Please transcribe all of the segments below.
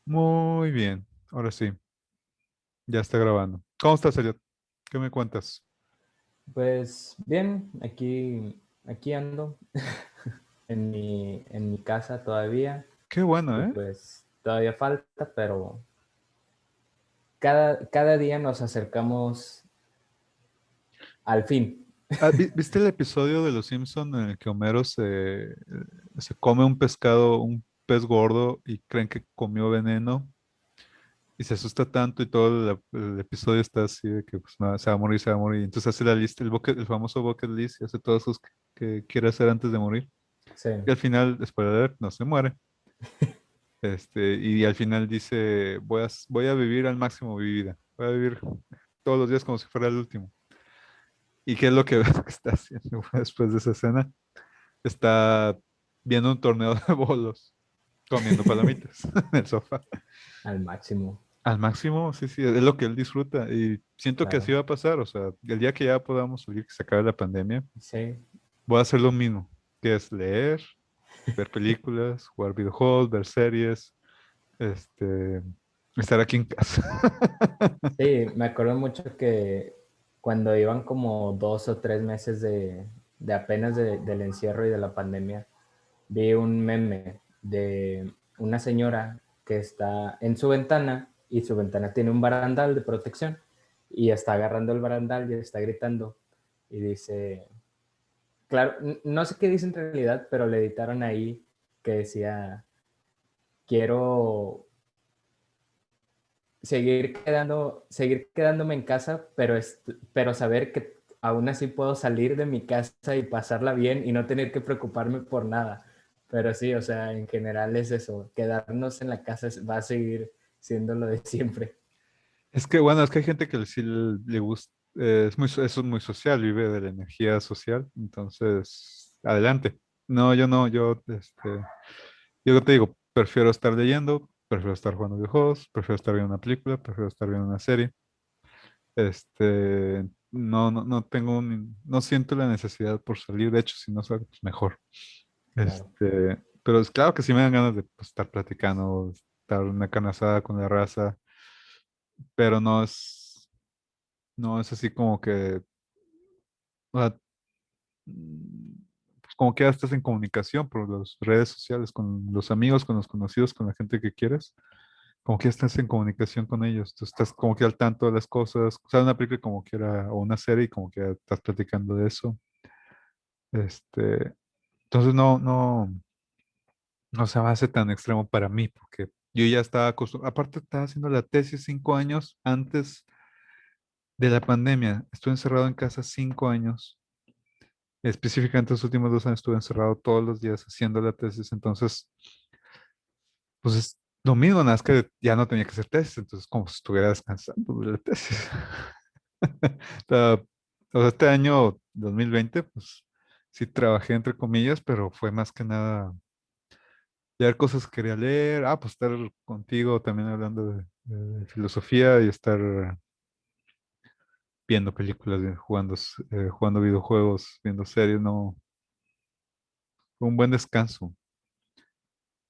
Muy bien, ahora sí, ya está grabando. ¿Cómo estás, Elliot? ¿Qué me cuentas? Pues bien, aquí ando en mi casa todavía Qué bueno, y ¿eh? pues todavía falta, pero cada día nos acercamos al fin. Ah, ¿viste el episodio de Los Simpson en el que Homero se come un pescado, un pez gordo y creen que comió veneno y se asusta tanto y todo el episodio está así de que pues, nada, se va a morir, se va a morir. Entonces hace la lista, el famoso bucket list y hace todas sus que quiere hacer antes de morir. Sí, Y al final, después de ver, no se muere. Y al final dice, voy a vivir al máximo mi vida. Voy a vivir todos los días como si fuera el último. ¿Y qué es lo que, que está haciendo después de esa escena? Está viendo un torneo de bolos, comiendo palomitas en el sofá. al máximo, Al máximo, sí, sí, es lo que él disfruta. Y siento que así claro. va a pasar. O sea, el día que ya podamos salir, que se acabe la pandemia, Sí, voy a hacer lo mismo, que es leer, ver películas, jugar videojuegos, ver series, este, estar aquí en casa. sí, me acuerdo mucho que cuando iban como 2 o 3 meses de apenas del encierro y de la pandemia, vi un meme de una señora que está en su ventana y su ventana tiene un barandal de protección y está agarrando el barandal y está gritando y dice, claro, no sé qué dice en realidad, pero le editaron ahí que decía, quiero seguir quedándome en casa, pero saber que aún así puedo salir de mi casa y pasarla bien y no tener que preocuparme por nada. Pero sí, o sea, en general es eso, quedarnos en la casa va a seguir siendo lo de siempre. Es que bueno, es que hay gente que sí le gusta, eso es muy social, vive de la energía social, entonces, adelante. No, yo no, yo te digo, prefiero estar leyendo, prefiero estar jugando videojuegos, prefiero estar viendo una película, prefiero estar viendo una serie. No tengo, no siento la necesidad por salir, de hecho, si no salgo, pues mejor. Claro, Pero es claro que sí me dan ganas de pues, estar platicando, estar en una carne asada con la raza, pero no es así como que, o sea, pues como que ya estás en comunicación por las redes sociales, con los amigos, con los conocidos, con la gente que quieres, como que ya estás en comunicación con ellos, tú estás como que al tanto de las cosas, o sea, una película como que era, o una serie, y como que ya estás platicando de eso. Este, entonces no se me hace tan extremo para mí, porque yo ya estaba acostumbrado, aparte estaba haciendo la tesis 5 años antes de la pandemia, estuve encerrado en casa 5 años. Específicamente los últimos 2 años estuve encerrado todos los días haciendo la tesis, entonces, pues es lo mismo, nada más que ya no tenía que hacer tesis, entonces como si estuviera descansando de la tesis. O sea, este año 2020, pues sí trabajé entre comillas, pero fue más que nada leer cosas que quería leer, pues estar contigo también hablando de filosofía y estar viendo películas, jugando videojuegos, viendo series, no, fue un buen descanso.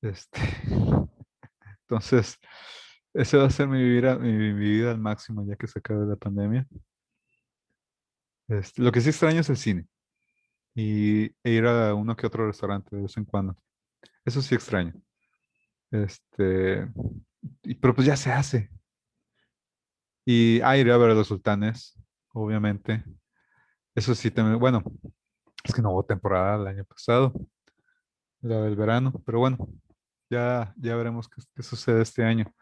Este, entonces, ese va a ser mi vida al máximo ya que se acabe la pandemia. Lo que sí extraño es el cine e ir a uno que otro restaurante de vez en cuando. Eso sí extraño. Este, pero pues ya se hace. Y iré a ver a los sultanes, obviamente. Eso sí, también, bueno, es que no hubo temporada el año pasado, la del verano, pero bueno, ya veremos qué sucede este año.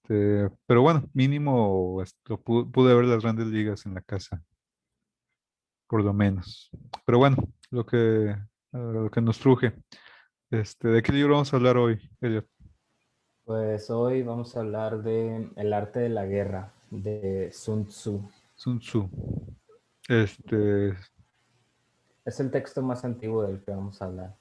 Pero bueno, mínimo pude ver las grandes ligas en la casa, por lo menos. Pero bueno, lo que nos truje. ¿De qué libro vamos a hablar hoy, Elliot? pues hoy vamos a hablar de El arte de la guerra, de Sun Tzu. Sun Tzu. Este, Es el texto más antiguo del que vamos a hablar.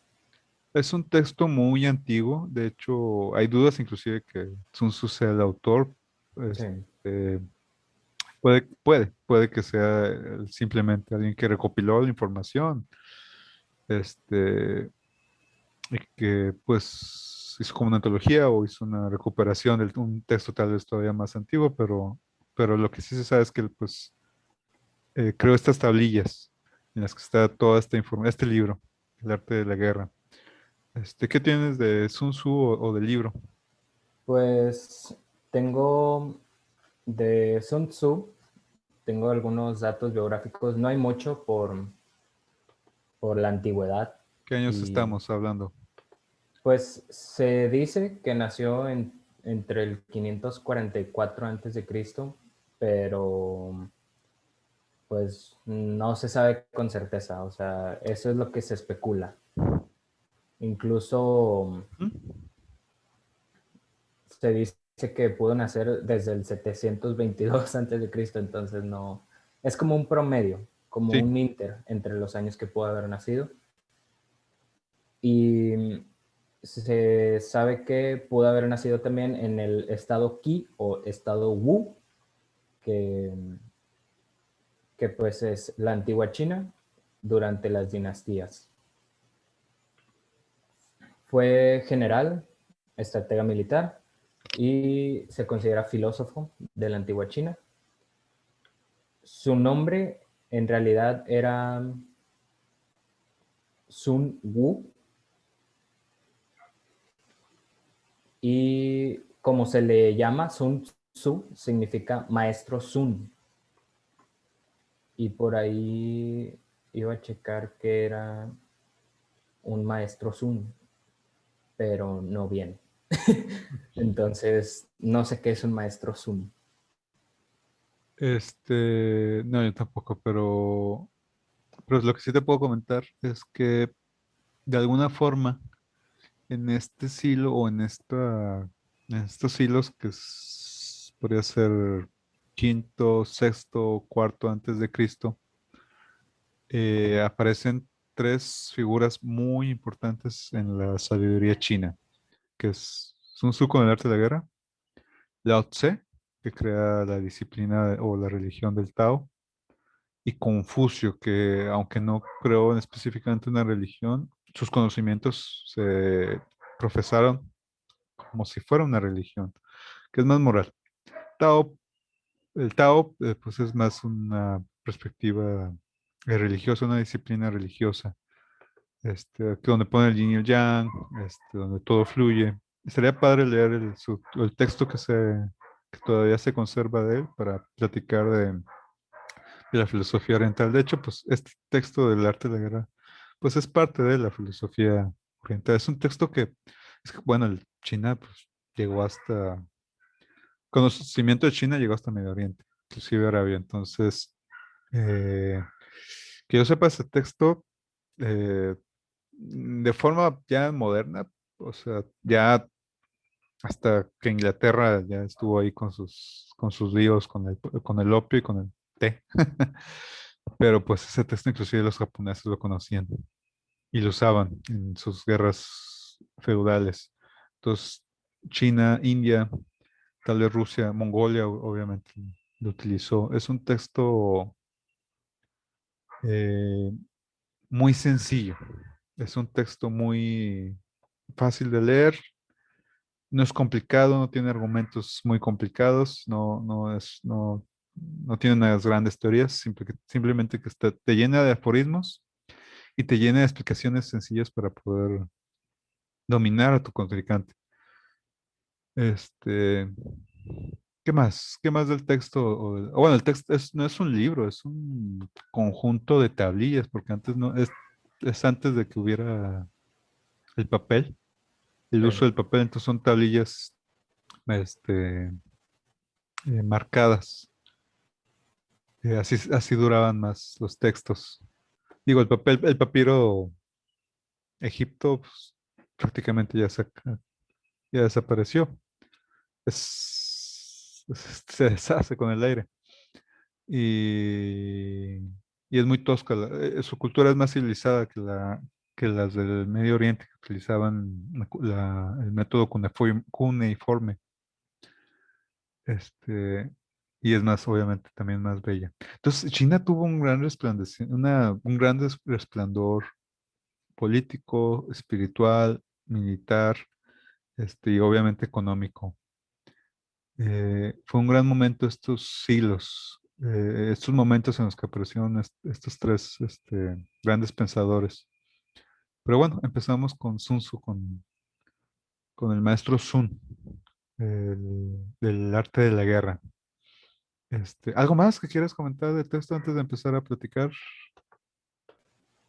es un texto muy antiguo, de hecho, hay dudas inclusive que Sun Tzu sea el autor. Sí, Este, puede que sea simplemente alguien que recopiló la información, este, y que pues hizo como una antología o hizo una recuperación de un texto tal vez todavía más antiguo, pero lo que sí se sabe es que él, pues, creó estas tablillas en las que está toda esta información, este libro, El arte de la guerra. ¿Qué tienes de Sun Tzu o del libro? Pues tengo de Sun Tzu, tengo algunos datos biográficos, no hay mucho por la antigüedad. ¿Qué años Y estamos hablando? pues se dice que nació entre el 544 antes de Cristo, pero pues no se sabe con certeza, o sea, eso es lo que se especula. Incluso ¿Mm? se dice que pudo nacer desde el 722 antes de Cristo, entonces no, es como un promedio, como Sí, un inter entre los años que pudo haber nacido. Y se sabe que pudo haber nacido también en el estado Qi o estado Wu, que, que pues es la antigua China durante las dinastías. Fue general, estratega militar y se considera filósofo de la antigua China. Su nombre en realidad era Sun Wu y como se le llama, Sun Tzu significa maestro Sun. Y por ahí iba a checar que era un maestro Sun, pero no bien. Entonces, no sé qué es un maestro Sun. no, yo tampoco, pero lo que sí te puedo comentar es que de alguna forma en este siglo o en estos siglos podría ser quinto, sexto, cuarto antes de Cristo, aparecen tres figuras muy importantes en la sabiduría china, que es Sun Tzu con el arte de la guerra, Lao Tse, que crea la disciplina o la religión del Tao, y Confucio, que aunque no creó específicamente una religión, sus conocimientos se profesaron como si fuera una religión, que es más moral. Tao, el Tao, pues es más una perspectiva religiosa, una disciplina religiosa, que donde pone el yin y el yang, donde todo fluye. Sería padre leer el texto que todavía se conserva de él para platicar de la filosofía oriental. De hecho, pues este texto del arte de la guerra, pues es parte de la filosofía oriental. Es un texto bueno, el China, pues llegó hasta, conocimiento de China llegó hasta Medio Oriente, inclusive Arabia. Entonces, eh, que yo sepa ese texto, de forma ya moderna, o sea, ya hasta que Inglaterra ya estuvo ahí con sus líos, con el opio y con el té. Pero pues ese texto inclusive los japoneses lo conocían y lo usaban en sus guerras feudales. Entonces, China, India, tal vez Rusia, Mongolia, obviamente lo utilizó. Es un texto eh, muy sencillo, es un texto muy fácil de leer, no es complicado, no tiene argumentos muy complicados, no tiene unas grandes teorías, simplemente que te llena de aforismos y te llena de explicaciones sencillas para poder dominar a tu contrincante. Este, ¿Qué más? ¿Qué más del texto? Bueno, el texto no es un libro, es un conjunto de tablillas, porque antes no, es antes de que hubiera el papel, el Sí. uso del papel, entonces son tablillas, este, marcadas. Así duraban más los textos. Digo, el papiro Egipto, pues, prácticamente ya desapareció. Se deshace con el aire. Y, y es muy tosca. Su cultura es más civilizada que las del Medio Oriente, que utilizaban el método cuneiforme. Este, y es más, obviamente, también más bella. Entonces, China tuvo un gran resplandor político, espiritual, militar, y obviamente económico. Fue un gran momento estos siglos, estos momentos en los que aparecieron estos tres grandes pensadores. Pero bueno, empezamos con Sun Tzu, con el maestro Sun, del arte de la guerra. ¿Algo más que quieras comentar del texto antes de empezar a platicar?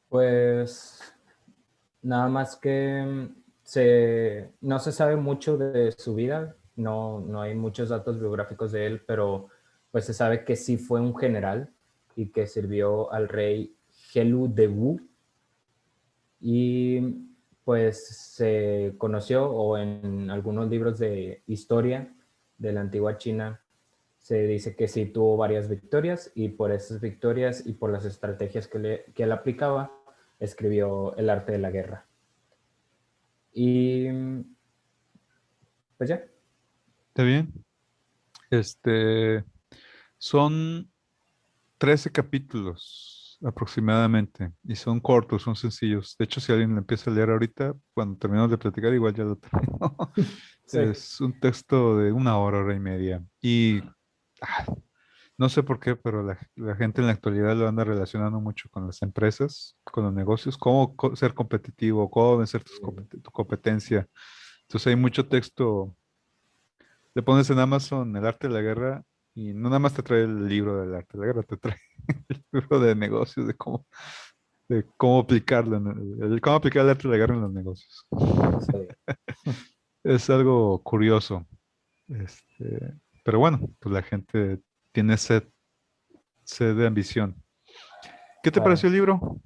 Pues nada más que no se sabe mucho de su vida, no hay muchos datos biográficos de él, pero pues se sabe que sí fue un general y que sirvió al rey Helu de Wu, y pues se conoció, o en algunos libros de historia de la antigua China se dice que sí tuvo varias victorias, y por esas victorias y por las estrategias que él aplicaba, escribió El arte de la guerra. Y pues ya. ¿Está bien? Este, Son 13 capítulos aproximadamente y son cortos, son sencillos. De hecho, si alguien lo empieza a leer ahorita, cuando terminemos de platicar, igual ya lo terminó. Sí. Es un texto de una hora, hora y media. Y ah, no sé por qué, pero la gente en la actualidad lo anda relacionando mucho con las empresas, con los negocios, cómo ser competitivo, cómo vencer tu competencia. Entonces hay mucho texto. Le pones en Amazon el arte de la guerra y no nada más te trae el libro del arte de la guerra, te trae el libro de negocios, de cómo aplicarlo, cómo aplicar el arte de la guerra en los negocios. Sí. Es algo curioso. Este, pero bueno, pues la gente tiene sed de ambición. ¿Qué te Claro. pareció el libro?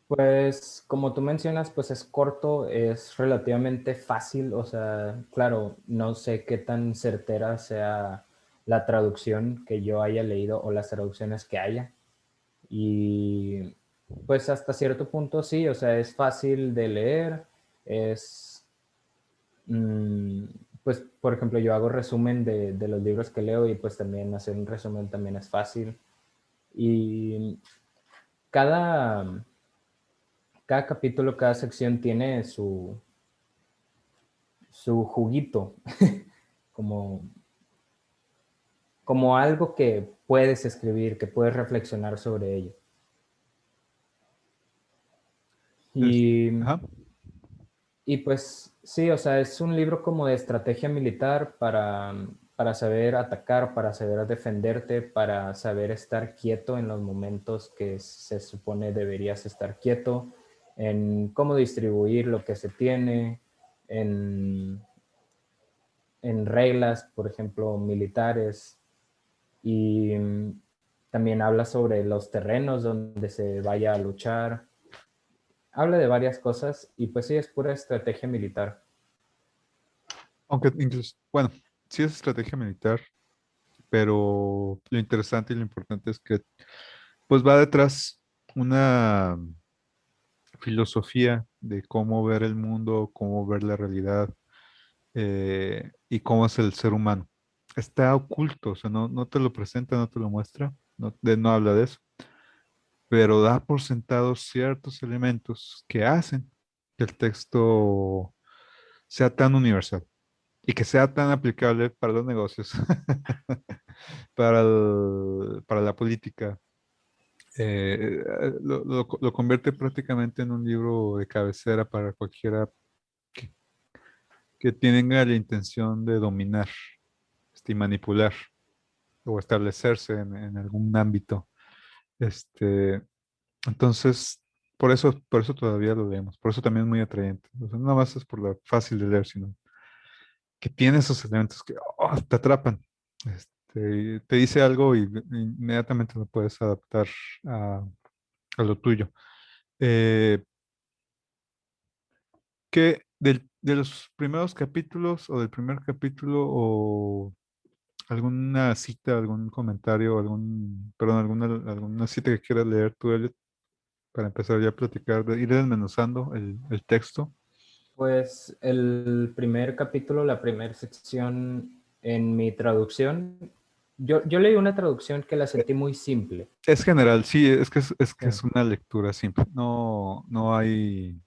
Pues como tú mencionas, pues es corto, es relativamente fácil, o sea, claro, no sé qué tan certera sea la traducción que yo haya leído o las traducciones que haya. Y pues hasta cierto punto sí, o sea, es fácil de leer, es, mm, pues por ejemplo, yo hago resumen de los libros que leo, y pues también hacer un resumen también es fácil. Y cada, cada capítulo, cada sección tiene su juguito, como, como algo que puedes escribir, que puedes reflexionar sobre ello. Es- Y, ajá. y pues sí, o sea, es un libro como de estrategia militar para saber atacar, para saber defenderte, para saber estar quieto en los momentos que se supone deberías estar quieto, en cómo distribuir lo que se tiene, en, en reglas, por ejemplo, militares. Y también habla sobre los terrenos donde se vaya a luchar. Habla de varias cosas, y pues sí, es pura estrategia militar. Aunque incluso, bueno, sí es estrategia militar, pero lo interesante y lo importante es que pues va detrás una filosofía de cómo ver el mundo, cómo ver la realidad, y cómo es el ser humano. Está oculto, o sea, no te lo presenta, no te lo muestra, no habla de eso, pero da por sentado ciertos elementos que hacen que el texto sea tan universal y que sea tan aplicable para los negocios, para la política. Lo convierte prácticamente en un libro de cabecera para cualquiera que, que tenga la intención de dominar, y manipular o establecerse en algún ámbito. Este, entonces, por eso todavía lo leemos, por eso también es muy atrayente. O sea, no nada más es por lo fácil de leer, sino que tiene esos elementos que te atrapan. Te dice algo y inmediatamente lo puedes adaptar a, a lo tuyo. Eh, ¿Qué de los primeros capítulos o del primer capítulo o alguna cita, algún comentario, perdón, alguna cita que quieras leer tú, Elliot, para empezar ya a platicar, ir desmenuzando el texto? Pues el primer capítulo, la primera sección en mi traducción, yo leí una traducción que la sentí muy simple. Es general, sí, es que Sí. es una lectura simple. No hay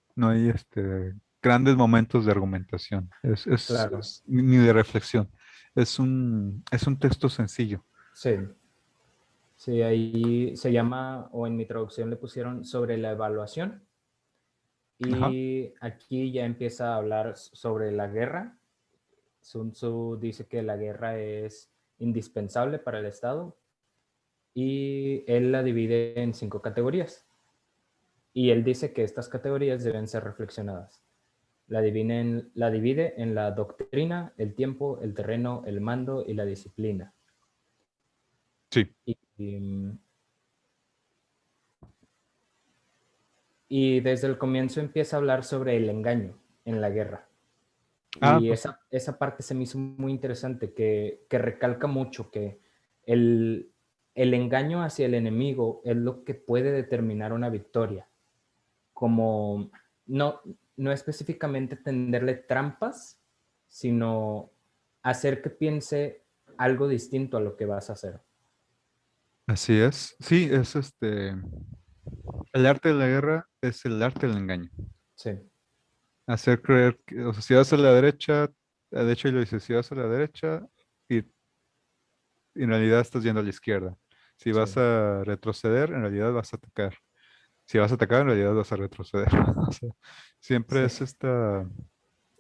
grandes momentos de argumentación, claro, ni de reflexión. Es un texto sencillo. sí. Sí, ahí se llama, o en mi traducción le pusieron sobre la evaluación. Ajá. Y aquí ya empieza a hablar sobre la guerra. Sun Tzu dice que la guerra es indispensable para el Estado y él la divide en 5 categorías. Y él dice que estas categorías deben ser reflexionadas. La divide en la doctrina, el tiempo, el terreno, el mando y la disciplina. Sí. Y, y desde el comienzo empieza a hablar sobre el engaño en la guerra. Ah, Y pues esa parte se me hizo muy interesante, que recalca mucho que el, el engaño hacia el enemigo es lo que puede determinar una victoria. Como no, no específicamente tenderle trampas, sino hacer que piense algo distinto a lo que vas a hacer. así es. Sí, es el arte de la guerra es el arte del engaño. Sí, Hacer creer que, o sea, si vas a la derecha, de hecho, y lo dice, si vas a la derecha, y en realidad estás yendo a la izquierda. Si sí, vas a retroceder, en realidad vas a atacar. Si vas a atacar, en realidad vas a retroceder. O sea, siempre sí, es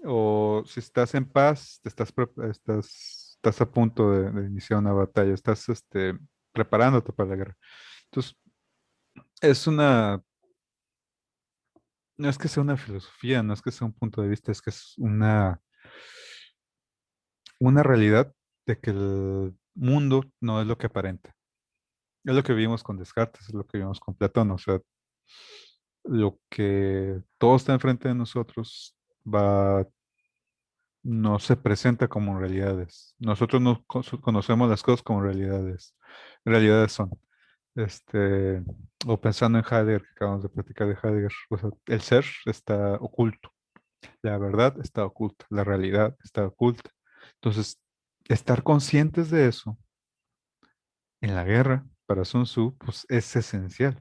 o si estás en paz, estás a punto de iniciar una batalla, estás preparándote para la guerra. Entonces, es no es que sea una filosofía, no es que sea un punto de vista, es que es una realidad de que el mundo no es lo que aparenta. Es lo que vimos con Descartes, es lo que vimos con Platón, o sea, lo que todo está enfrente de nosotros no se presenta como realidades. Nosotros no conocemos las cosas como realidades son. Este, o pensando en Heidegger, que acabamos de platicar de Heidegger, o sea, el ser está oculto, la verdad está oculta, la realidad está oculta. Entonces, estar conscientes de eso en la guerra para Sun Tzu, pues es esencial,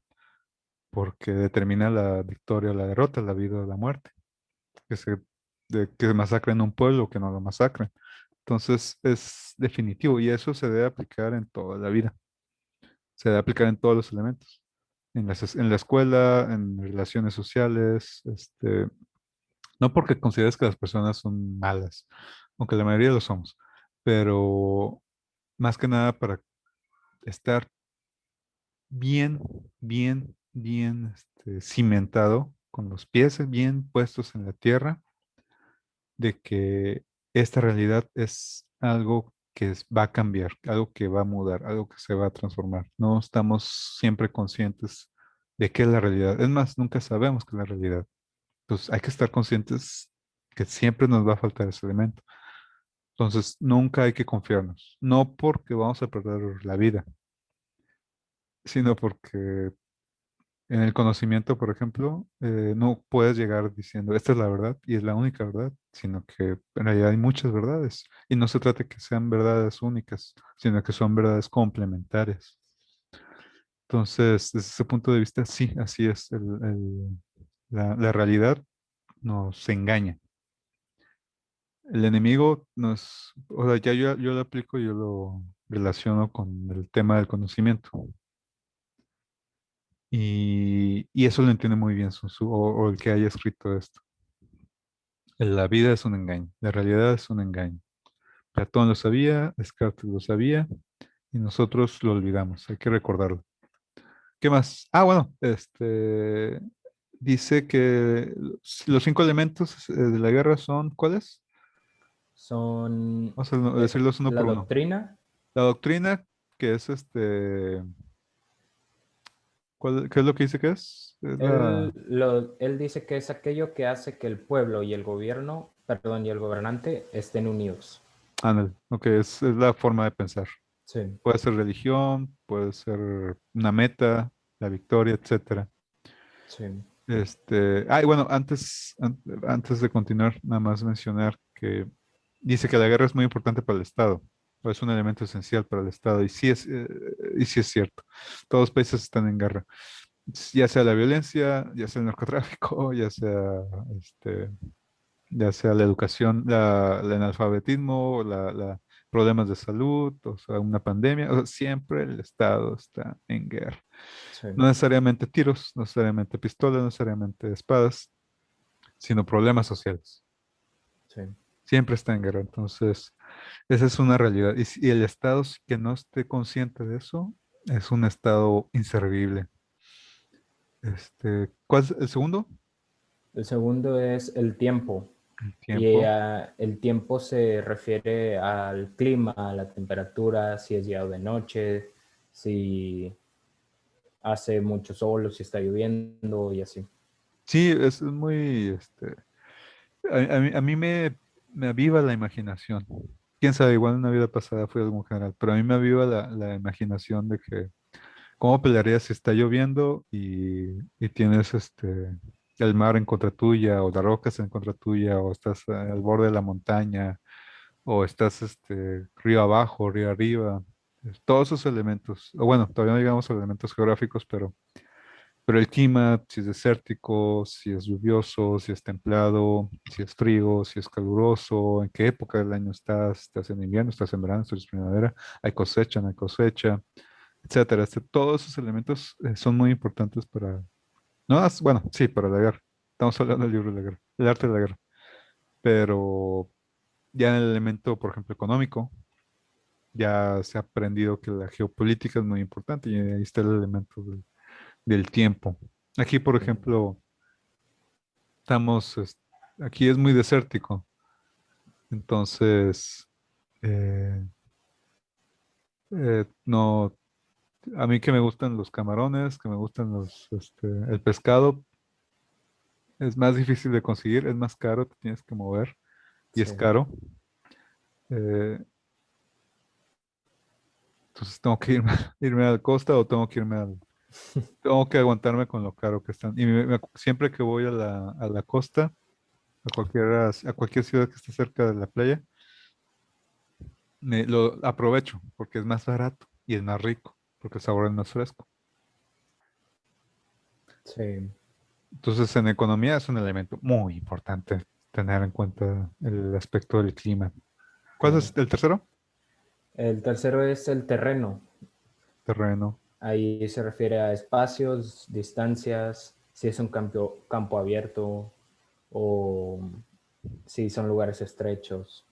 porque determina la victoria o la derrota, la vida o la muerte, que que masacren un pueblo o que no lo masacren. Entonces, es definitivo y eso se debe aplicar en toda la vida, se debe aplicar en todos los elementos. En la escuela, en relaciones sociales, no porque consideres que las personas son malas, aunque la mayoría lo somos, pero más que nada para estar bien, bien cimentado, con los pies bien puestos en la tierra, de que esta realidad es algo que va a cambiar, algo que va a mudar, algo que se va a transformar. No estamos siempre conscientes de qué es la realidad. Es más, nunca sabemos qué es la realidad. Entonces hay que estar conscientes que siempre nos va a faltar ese elemento. Entonces nunca hay que confiarnos, no porque vamos a perder la vida, sino porque en el conocimiento, por ejemplo, no puedes llegar diciendo, esta es la verdad y es la única verdad, sino que en realidad hay muchas verdades. Y no se trata de que sean verdades únicas, sino que son verdades complementarias. Entonces, desde ese punto de vista, sí, así es. La realidad nos engaña. El enemigo nos, o sea, ya yo lo aplico, yo lo relaciono con el tema del conocimiento. Y eso lo entiende muy bien Sun Tzu, o el que haya escrito esto. La vida es un engaño, la realidad es un engaño. Platón lo sabía, Descartes lo sabía, y nosotros lo olvidamos, hay que recordarlo. ¿Qué más? Ah, bueno, dice que los 5 elementos de la guerra son, ¿cuáles? son Vamos a decirlos uno la por uno. doctrina. La doctrina, que es ¿qué es lo que dice que es? Es Él dice que es aquello que hace que el pueblo y el gobierno, perdón, y el gobernante estén unidos. ándale, ok, es la forma de pensar. Sí, Puede ser religión, puede ser una meta, la victoria, etcétera. sí, Bueno, antes de continuar, nada más mencionar que dice que la guerra es muy importante para el Estado, o es un elemento esencial para el Estado, y sí es cierto. Todos los países están en guerra, ya sea la violencia, ya sea el narcotráfico, ya sea este, ya sea la educación, el analfabetismo, problemas de salud, o sea, una pandemia, o sea, siempre el Estado está en guerra. Sí, No necesariamente tiros, no necesariamente pistolas, no necesariamente espadas, sino problemas sociales. sí, Siempre está en guerra. Entonces, esa es una realidad. Y, y el Estado que no esté consciente de eso es un Estado inservible. ¿Cuál es el segundo? el segundo es el tiempo. El Y tiempo. el tiempo se refiere al clima, a la temperatura, si es día o de noche, si hace mucho sol o si está lloviendo y así. Sí, es muy, a mí me aviva la imaginación. Quién sabe, igual en una vida pasada fue algo general, pero a mí me aviva la imaginación de que, ¿cómo pelearías si está lloviendo y tienes el mar en contra tuya, o las rocas en contra tuya, o estás al borde de la montaña, o estás río abajo, río arriba? Todos esos elementos, o bueno, todavía no llegamos a elementos geográficos, pero el clima, si es desértico, si es lluvioso, si es templado, si es frío, si es caluroso, en qué época del año estás en invierno, estás en verano, estás en primavera, hay cosecha, no hay cosecha, etcétera. Todos esos elementos son muy importantes para, no, bueno, sí, para la guerra. Estamos hablando del libro de la guerra, el arte de la guerra, pero ya en el elemento, por ejemplo, económico, ya se ha aprendido que la geopolítica es muy importante y ahí está el elemento del tiempo. Aquí, por Sí, ejemplo, estamos, aquí es muy desértico, entonces, eh, no, a mí que me gustan los camarones, que me gustan el pescado, es más difícil de conseguir, es más caro, te tienes que mover y es sí, caro. eh, entonces tengo que irme, irme a la costa o tengo que aguantarme con lo caro que están. Y siempre que voy a la costa, a cualquier ciudad que esté cerca de la playa, lo aprovecho porque es más barato y es más rico, porque el sabor es más fresco. sí, Entonces, en economía es un elemento muy importante tener en cuenta el aspecto del clima. ¿Cuál claro. es el tercero? El tercero es el terreno. Terreno. Ahí se refiere a espacios, distancias, si es un campo abierto o si son lugares estrechos.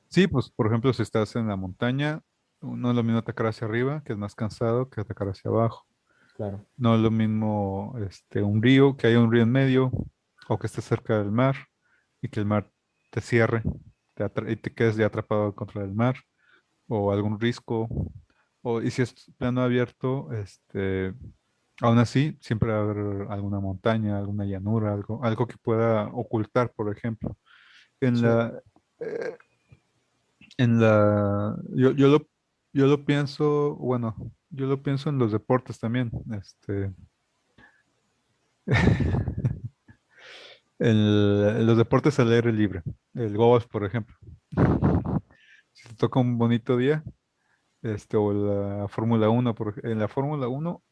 Sí, pues, por ejemplo, si estás en la montaña, no es lo mismo atacar hacia arriba, que es más cansado, que atacar hacia abajo. Claro, No es lo mismo un río, que haya un río en medio, o que estés cerca del mar y que el mar te cierre y te quedes ya atrapado contra el mar, o algún risco, y si es plano abierto, aún así siempre va a haber alguna montaña, alguna llanura, algo que pueda ocultar, por ejemplo. En sí, la, eh, en la, yo lo pienso, bueno, yo lo pienso en los deportes también, en los deportes al aire libre, el golf, por ejemplo. Si te toca un bonito día, o la Fórmula 1, en la Fórmula 1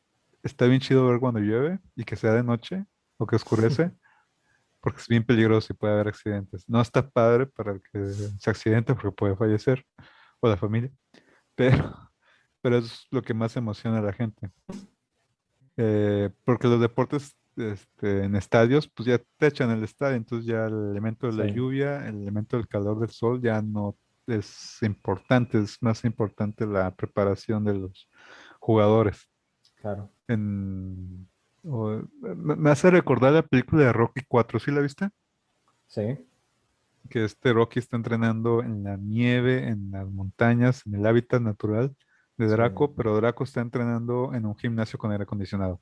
está bien chido ver cuando llueve y que sea de noche o que oscurece, porque es bien peligroso y puede haber accidentes. No está padre para el que se accidente porque puede fallecer o la familia, pero, pero es lo que más emociona a la gente. Porque los deportes en estadios, pues ya te echan el estadio, entonces ya el elemento de la sí, lluvia, el elemento del calor del sol ya no es importante, es más importante la preparación de los jugadores. claro. En, me hace recordar la película de Rocky 4, ¿sí la viste? Sí, Que Rocky está entrenando en la nieve, en las montañas, en el hábitat natural de sí, Draco, pero Draco está entrenando en un gimnasio con aire acondicionado,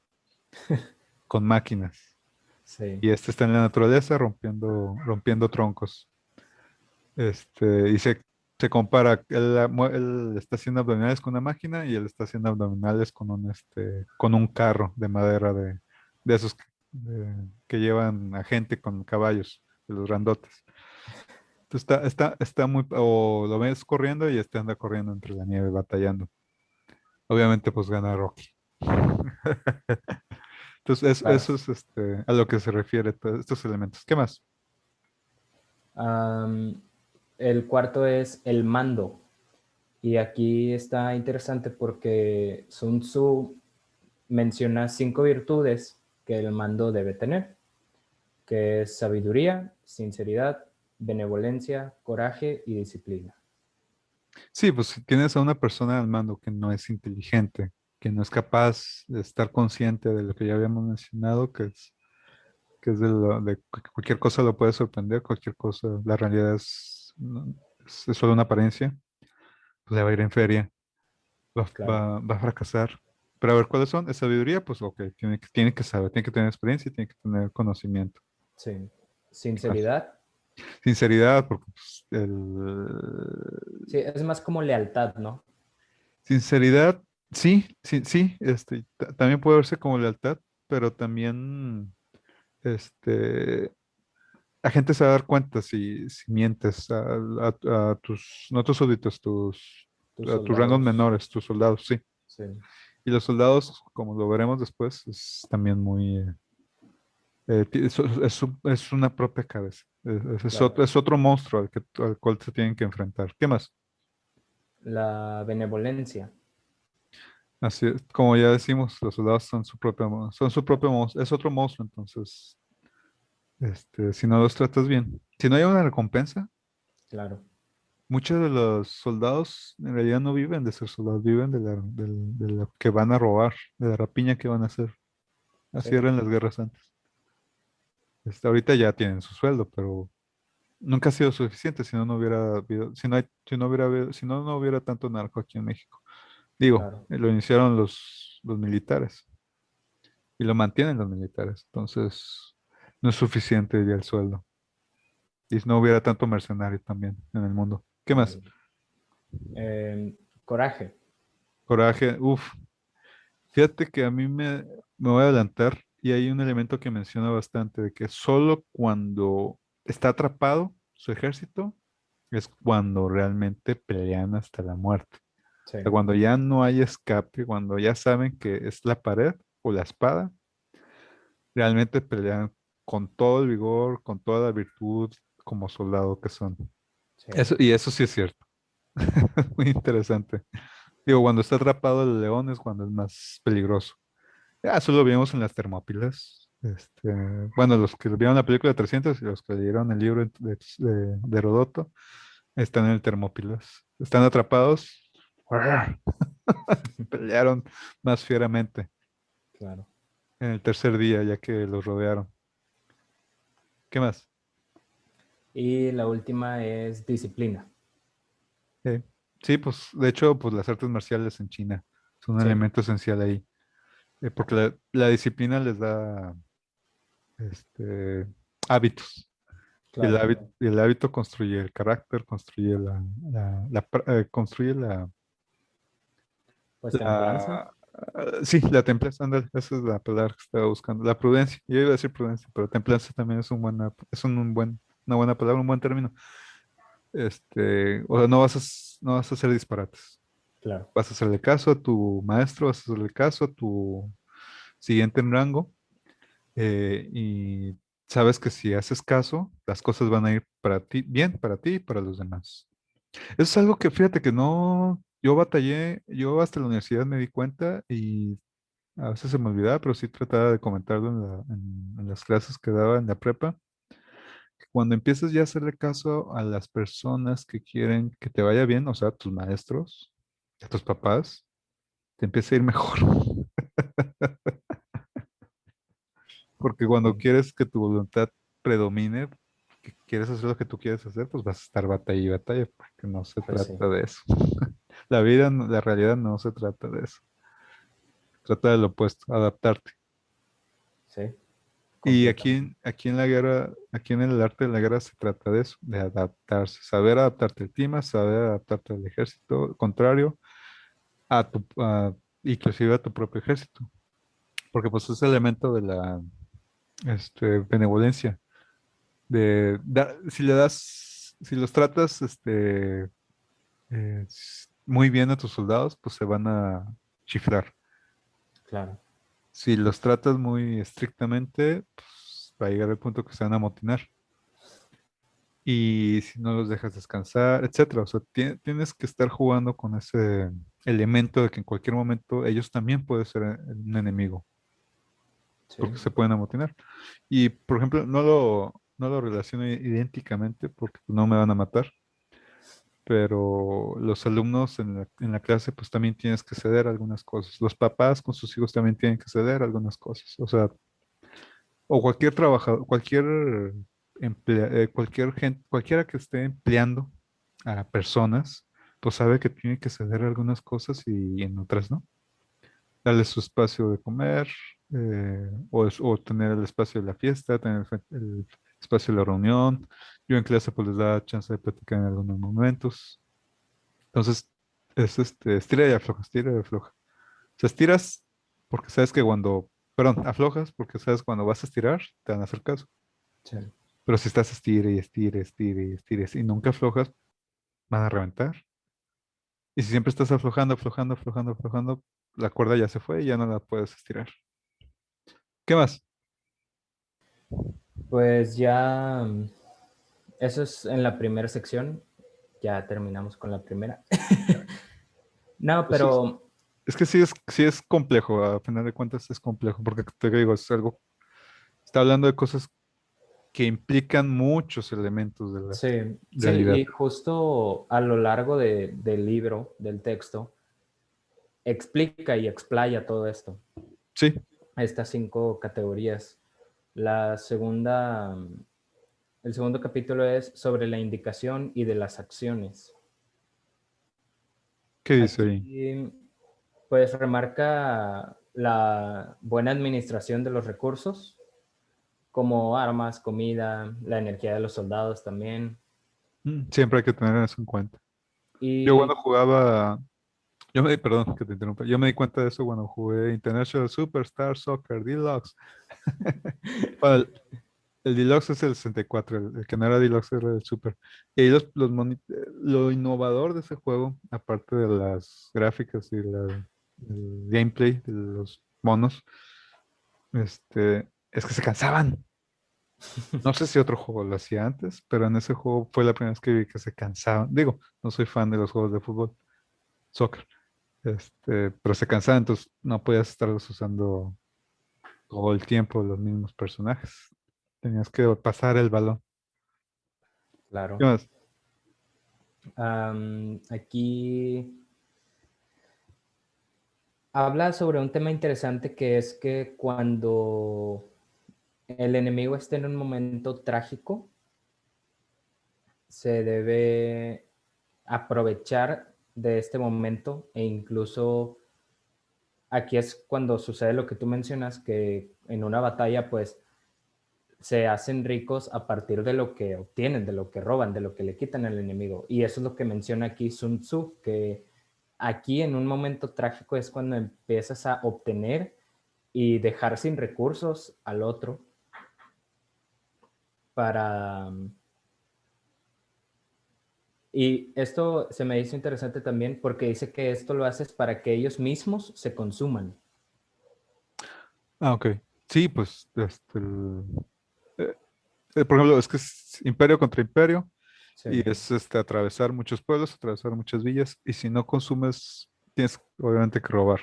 con máquinas. sí, Y este está en la naturaleza rompiendo troncos. Y se compara, él está haciendo abdominales con una máquina y él está haciendo abdominales con un carro de madera de esos que llevan a gente con caballos, de los grandotes. Entonces está muy, o lo ves corriendo y anda corriendo entre la nieve batallando. Obviamente pues gana Rocky. Entonces claro. eso es a lo que se refiere todos estos elementos. ¿Qué más? Am, el cuarto es el mando. Y aquí está interesante porque Sun Tzu menciona 5 virtudes que el mando debe tener, que es sabiduría, sinceridad, benevolencia, coraje y disciplina. Sí, pues si tienes a una persona al mando que no es inteligente, que no es capaz de estar consciente de lo que ya habíamos mencionado, que es de cualquier cosa lo puede sorprender, cualquier cosa, la realidad es solo una apariencia, pues le va a ir en feria, Claro, va a fracasar. Pero a ver, ¿cuáles son? ¿Es sabiduría? Pues ok, tiene que saber, tiene que tener experiencia y tiene que tener conocimiento. sí. ¿Qué más? Sinceridad, Sinceridad, porque pues, sí, es más como lealtad, ¿no? sinceridad, sí, sí, sí, también puede verse como lealtad, pero también, este, la gente se va a dar cuenta si mientes a tus, no tus súbditos, Tus a tus rangos soldados, menores, tus soldados, sí. sí, Y los soldados, como lo veremos después, es también muy, es una propia cabeza. claro. Es otro monstruo al cual se tienen que enfrentar. ¿Qué más? La benevolencia, Así es, como ya decimos, los soldados son su propio monstruo, es otro monstruo, entonces, si no los tratas bien, si no hay una recompensa, claro, muchos de los soldados en realidad no viven de ser soldados, viven de lo que van a robar, de la rapiña que van a hacer. sí, Así eran las guerras antes. Ahorita ya tienen su sueldo, pero nunca ha sido suficiente si no, no hubiera habido, si no, no hubiera tanto narco aquí en México. Digo, claro. lo iniciaron los militares y lo mantienen los militares, entonces no es suficiente ya el sueldo. Y si no hubiera tanto mercenario también en el mundo. ¿Qué más? Sí. Coraje, Coraje, uff. Fíjate que me voy a adelantar y hay un elemento que menciona bastante, de que solo cuando está atrapado su ejército es cuando realmente pelean hasta la muerte. sí, O sea, cuando ya no hay escape, cuando ya saben que es la pared o la espada, realmente pelean con todo el vigor, con toda la virtud como soldado que son. sí, Y eso sí es cierto. Muy interesante. Digo, cuando está atrapado el león es cuando es más peligroso. Ya, eso lo vimos en las Termópilas. Bueno, los que vieron la película de 300 y los que leyeron el libro de Herodoto están en el Termópilas. Están atrapados. Pelearon más fieramente claro. en el tercer día, ya que los rodearon. ¿Qué más? Y la última es disciplina. Eh, sí, pues de hecho, pues las artes marciales en China son un Sí, elemento esencial ahí, porque la disciplina les da este, hábitos. claro. Y el hábito construye el carácter, construye construye Pues templanza, la, sí, la templanza, ándale, esa es la palabra que estaba buscando, la prudencia. Yo iba a decir prudencia, pero templanza también una buena palabra, un buen término. O sea, no vas a hacer disparates. claro, Vas a hacerle caso a tu maestro, vas a hacerle caso a tu siguiente en rango, y sabes que si haces caso, las cosas van a ir para ti, bien para ti y para los demás. Eso es algo que fíjate que no, yo batallé, yo hasta la universidad me di cuenta y a veces se me olvidaba, pero sí trataba de comentarlo en las clases que daba en la prepa. Que cuando empiezas ya a hacerle caso a las personas que quieren que te vaya bien, o sea, a tus maestros, a tus papás, te empieza a ir mejor. Porque cuando sí, quieres que tu voluntad predomine, que quieres hacer lo que tú quieres hacer, pues vas a estar batalla y batalla, porque no se pues sí, trata de eso. La vida, la realidad no se trata de eso. Trata del opuesto, adaptarte. sí, Y completamente. aquí en la guerra, aquí en el arte de la guerra se trata de eso, de adaptarse, saber adaptarte al clima, saber adaptarte al ejército contrario, inclusive a tu propio ejército, porque pues es el elemento de la benevolencia, si le das, si los tratas muy bien a tus soldados, pues se van a chiflar. Claro, Si los tratas muy estrictamente, pues va a llegar el punto que se van a amotinar. y si no los dejas descansar, etcétera. O sea, tienes que estar jugando con ese elemento de que en cualquier momento ellos también pueden ser un enemigo, porque Sí, se pueden amotinar. Y, por ejemplo, no lo relaciono idénticamente porque no me van a matar, pero los alumnos en la clase pues también tienes que ceder algunas cosas. Los papás con sus hijos también tienen que ceder algunas cosas. O sea, o cualquier trabajador, cualquier gente, cualquiera que esté empleando a personas, pues sabe que tiene que ceder algunas cosas y en otras no. Darle su espacio de comer, o tener el espacio de la fiesta, tener el espacio de la reunión. Yo en clase pues les da chance de platicar en algunos momentos. Entonces, es estira y afloja, estira y afloja. O sea, estiras porque sabes que perdón, aflojas porque sabes cuando vas a estirar, te van a hacer caso. sí, Pero si estás estire y estire, estire y estires y nunca aflojas, van a reventar. Y si siempre estás aflojando, aflojando, aflojando, aflojando, la cuerda ya se fue y ya no la puedes estirar. ¿Qué más? pues ya eso es en la primera sección, ya terminamos con la primera. No, Pues pero es que sí es complejo, a final de cuentas es complejo, porque te digo, está hablando de cosas que implican muchos elementos de la sí, sí, realidad. y justo a lo largo del libro, del texto, explica y explaya todo esto, Sí, estas 5 categorías. La segunda, el segundo capítulo es sobre la indicación y de las acciones. ¿qué dice ahí? Aquí, pues, remarca la buena administración de los recursos, como armas, comida, la energía de los soldados también. Siempre hay que tener eso en cuenta. Yo cuando Y jugaba, perdón que te interrumpa, yo me di cuenta de eso cuando jugué International Superstar Soccer Deluxe. Bueno, el Deluxe es el 64, el que no era Deluxe era el Super. Y ahí lo innovador de ese juego, aparte de las gráficas y el gameplay de los monos, es que se cansaban. No sé si otro juego lo hacía antes, pero en ese juego fue la primera vez que vi que se cansaban. Digo, no soy fan de los juegos de fútbol, soccer, pero se cansaban, entonces no podías estarlos usando todo el tiempo los mismos personajes. Tenías que pasar el balón. ¿Qué claro, más? aquí habla sobre un tema interesante que es que cuando el enemigo esté en un momento trágico, se debe aprovechar de este momento e incluso aquí es cuando sucede lo que tú mencionas, que en una batalla pues se hacen ricos a partir de lo que obtienen, de lo que roban, de lo que le quitan al enemigo. Y eso es lo que menciona aquí Sun Tzu, que aquí en un momento trágico es cuando empiezas a obtener y dejar sin recursos al otro para... Y esto se me hizo interesante también porque dice que esto lo haces para que ellos mismos se consuman. Ah, ok. Sí, pues, eh, por ejemplo, es que es imperio contra imperio Sí, y es atravesar muchos pueblos, atravesar muchas villas y si no consumes, tienes obviamente que robar.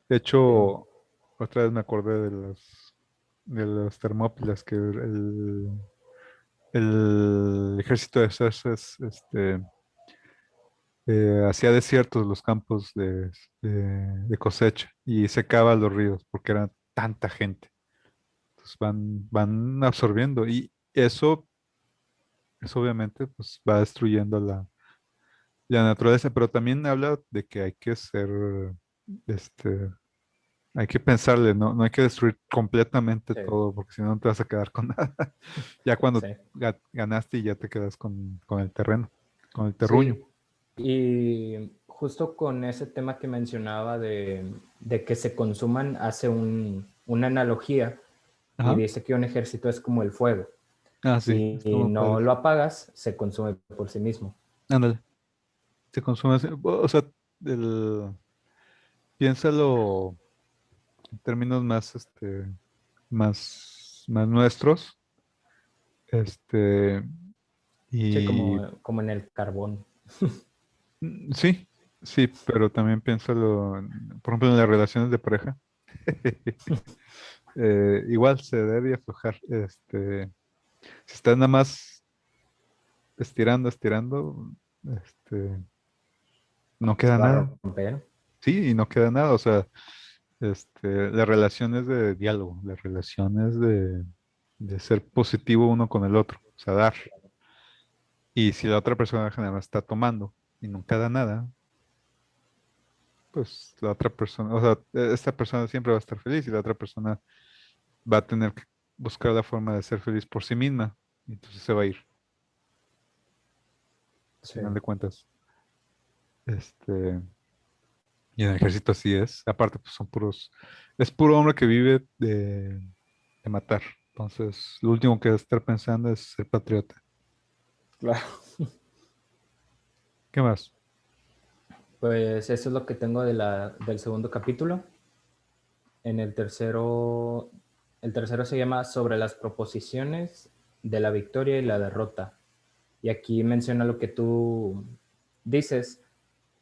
De sí, hecho, otra vez me acordé de las Termópilas que el ejército de Xerxes hacía desiertos los campos de cosecha y secaba los ríos porque era tanta gente. Entonces van absorbiendo y eso obviamente pues va destruyendo la naturaleza, pero también habla de que hay que ser, este, hay que pensarle, no hay que destruir completamente sí, todo porque si no no te vas a quedar con nada. Ya cuando sí. ganaste y ya te quedas con el terreno, con el terruño. Sí, y justo con ese tema que mencionaba de que se consuman, hace una analogía y Ajá. dice que un ejército es como el fuego. Ah, sí, está Si muy padre. no lo apagas, se consume por sí mismo. Ándale, se consume así. O sea, el, piénsalo en términos más nuestros. Este, Sí, Y como en el carbón. sí, sí, pero también piénsalo, por ejemplo, en las relaciones de pareja. Igual se debe aflojar. Si estás nada más estirando, estirando, este, no Se queda va a nada. romper. Sí, y no queda nada. O sea, las relaciones de diálogo, las relaciones de ser positivo uno con el otro, o sea, dar. Y si la otra persona en general está tomando y nunca da nada, pues la otra persona, o sea, esta persona siempre va a estar feliz y la otra persona va a tener que buscar la forma de ser feliz por sí misma. Y entonces se va a ir, al Sí, final de cuentas. Este, y en el ejército así es. Aparte, pues son puros, es puro hombre que vive de matar. Entonces, lo último que va a estar pensando es ser patriota. claro. ¿Qué más? Pues eso es lo que tengo del segundo capítulo. En el tercero se llama Sobre las proposiciones de la victoria y la derrota. Y aquí menciona lo que tú dices,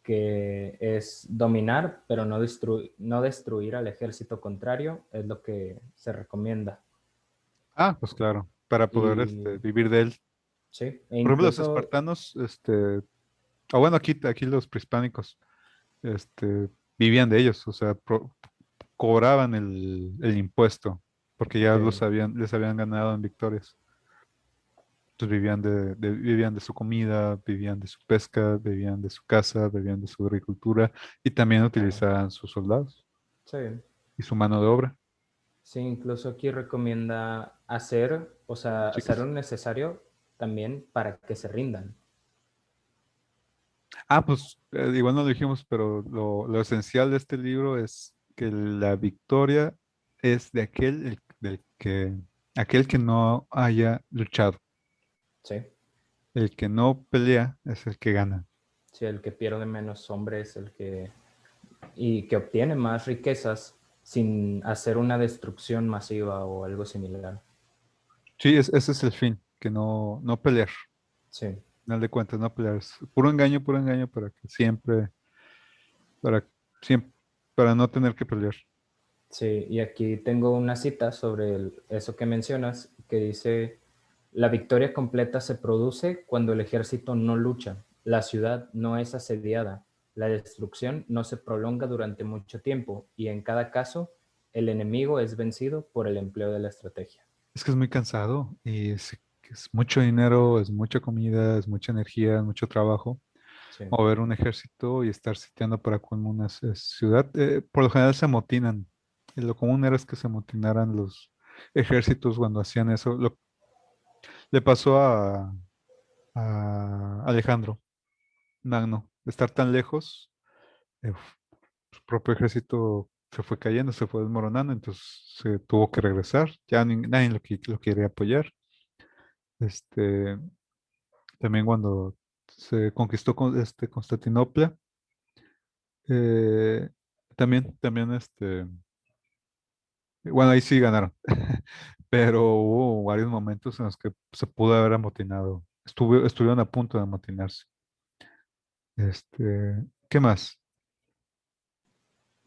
que es dominar, pero no destruir al ejército contrario, es lo que se recomienda. Ah, pues claro, para poder Y vivir de él. sí, e Por ejemplo, los incluso, espartanos, o bueno, aquí los prehispánicos, vivían de ellos, o sea, cobraban el impuesto, porque ya sí, les habían ganado en victorias. Entonces vivían de su comida, vivían de su pesca, vivían de su casa, vivían de su agricultura y también claro, utilizaban sus soldados sí, y su mano de obra. sí, incluso aquí recomienda hacer, o sea, hacer lo Chicas. necesario también para que se rindan. Ah, pues igual no lo dijimos, pero lo esencial de este libro es que la victoria es de aquel que no haya luchado. Sí, El que no pelea es el que gana. sí, el que pierde menos hombres, y que obtiene más riquezas sin hacer una destrucción masiva o algo similar. Sí, ese es el fin, que no pelear. Sí, Al final de cuentas, no pelear. Es puro engaño para siempre, para no tener que pelear. sí, y aquí tengo una cita sobre eso que mencionas, que dice, la victoria completa se produce cuando el ejército no lucha, la ciudad no es asediada, la destrucción no se prolonga durante mucho tiempo y en cada caso el enemigo es vencido por el empleo de la estrategia. Es que es muy cansado y es mucho dinero, es mucha comida, es mucha energía, es mucho trabajo. Sí, Mover un ejército y estar sitiando para como una ciudad. Por lo general se amotinan. Y lo común era es que se amotinaran los ejércitos cuando hacían eso. Le pasó a Alejandro Magno, de estar tan lejos, su propio ejército se fue cayendo, se fue desmoronando, entonces se tuvo que regresar. Ya nadie lo quería apoyar. Este, también cuando se conquistó Constantinopla, eh, también bueno, ahí sí ganaron, pero hubo varios momentos en los que se pudo haber amotinado. Estuvieron a punto de amotinarse. ¿Qué más?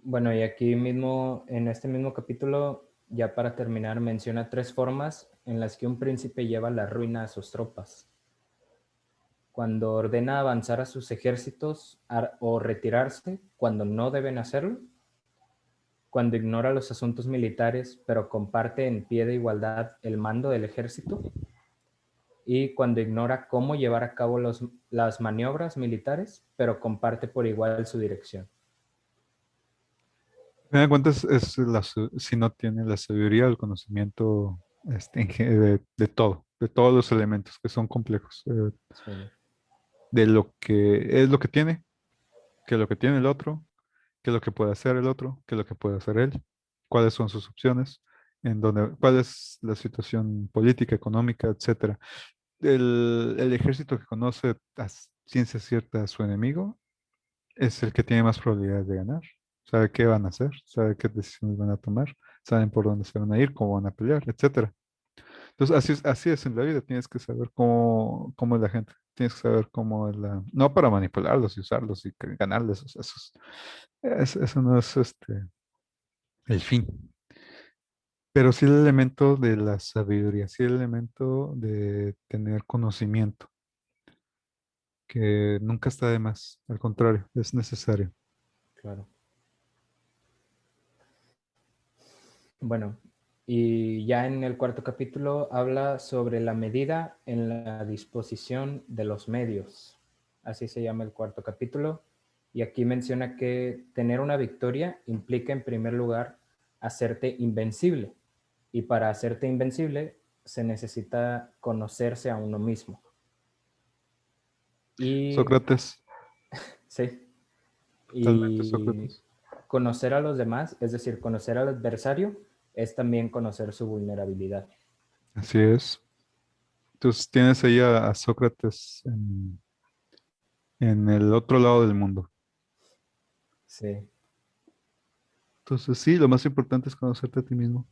bueno, y aquí mismo, en este mismo capítulo, ya para terminar, menciona tres formas en las que un príncipe lleva la ruina a sus tropas. Cuando ordena avanzar a sus ejércitos o retirarse cuando no deben hacerlo, cuando ignora los asuntos militares pero comparte en pie de igualdad el mando del ejército, y cuando ignora cómo llevar a cabo las maniobras militares pero comparte por igual su dirección. Me dan cuenta si no tiene la sabiduría o el conocimiento de todo, de todos los elementos que son complejos, Sí, de lo que es lo que tiene, qué es lo que tiene el otro, qué es lo que puede hacer el otro, qué es lo que puede hacer él, cuáles son sus opciones, cuál es la situación política, económica, etcétera. El ejército que conoce a ciencia cierta a su enemigo es el que tiene más probabilidades de ganar. Sabe qué van a hacer, sabe qué decisiones van a tomar, saben por dónde se van a ir, cómo van a pelear, etcétera. Entonces, así es en la vida, tienes que saber cómo es la gente, tienes que saber cómo es la... No para manipularlos y usarlos y ganarles, o sea, eso no es el fin, pero sí el elemento de la sabiduría, sí el elemento de tener conocimiento, que nunca está de más, al contrario, es necesario. Claro. Bueno, y ya en el cuarto capítulo habla sobre la medida en la disposición de los medios. Así se llama el cuarto capítulo. Y aquí menciona que tener una victoria implica en primer lugar hacerte invencible. Y para hacerte invencible se necesita conocerse a uno mismo. Y Sócrates, sí, totalmente y Sócrates. conocer a los demás, es decir, conocer al adversario, es también conocer su vulnerabilidad. Así es. Entonces tienes ahí a Sócrates en el otro lado del mundo. Sí, Entonces sí, lo más importante es conocerte a ti mismo.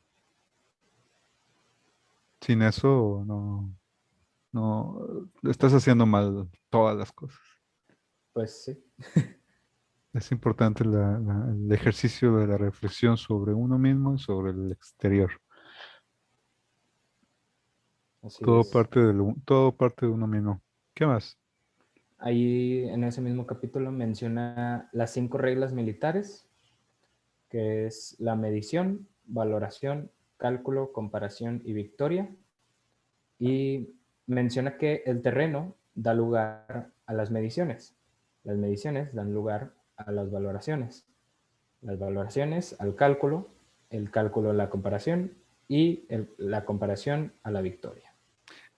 Sin eso, no, estás haciendo mal todas las cosas. pues sí, Es importante el ejercicio de la reflexión sobre uno mismo y sobre el exterior. así es. Todo parte de uno mismo. ¿Qué más? Ahí en ese mismo capítulo menciona las 5 reglas militares, que es la medición, valoración, cálculo, comparación y victoria. Y menciona que el terreno da lugar a las mediciones dan lugar a las valoraciones al cálculo, el cálculo a la comparación y la comparación a la victoria.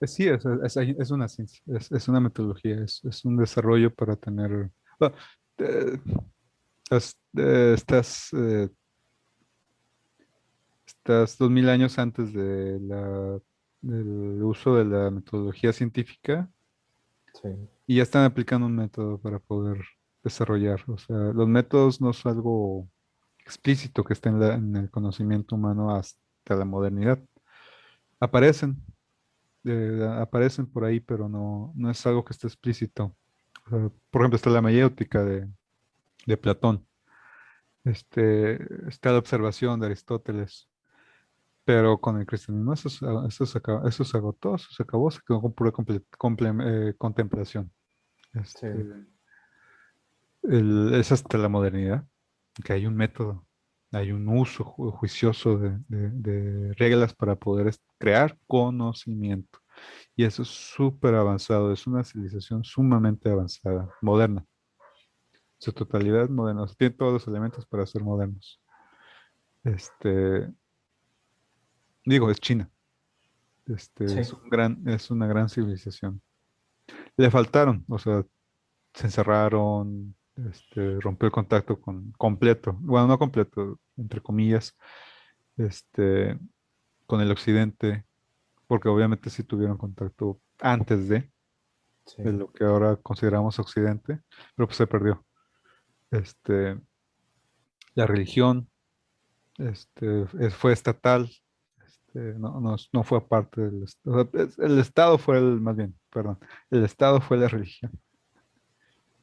Sí, es una ciencia, es una metodología, es un desarrollo para tener... Bueno, eh, estás, estás 2000 años antes del uso de la metodología científica Sí, y ya están aplicando un método para poder desarrollar. O sea, los métodos no es algo explícito que está en el conocimiento humano hasta la modernidad. Aparecen, aparecen por ahí, pero no es algo que esté explícito. O sea, por ejemplo, está la mayéutica de Platón, está la observación de Aristóteles, pero con el cristianismo eso se agotó, eso se acabó, se quedó con pura contemplación. sí, Este, es hasta la modernidad, que hay un método, hay un uso juicioso de reglas para poder crear conocimiento. Y eso es súper avanzado, es una civilización sumamente avanzada, moderna. Su totalidad moderna, o sea, tiene todos los elementos para ser modernos. Este, digo, es China. sí, Es una gran civilización. Le faltaron, o sea, se encerraron, rompió el contacto completo, bueno, no completo, entre comillas, este, con el occidente, porque obviamente sí tuvieron contacto antes de sí. lo que ahora consideramos occidente, pero pues se perdió. Este, la religión, fue estatal, no fue parte del Estado. El Estado fue más bien, perdón, el Estado fue la religión.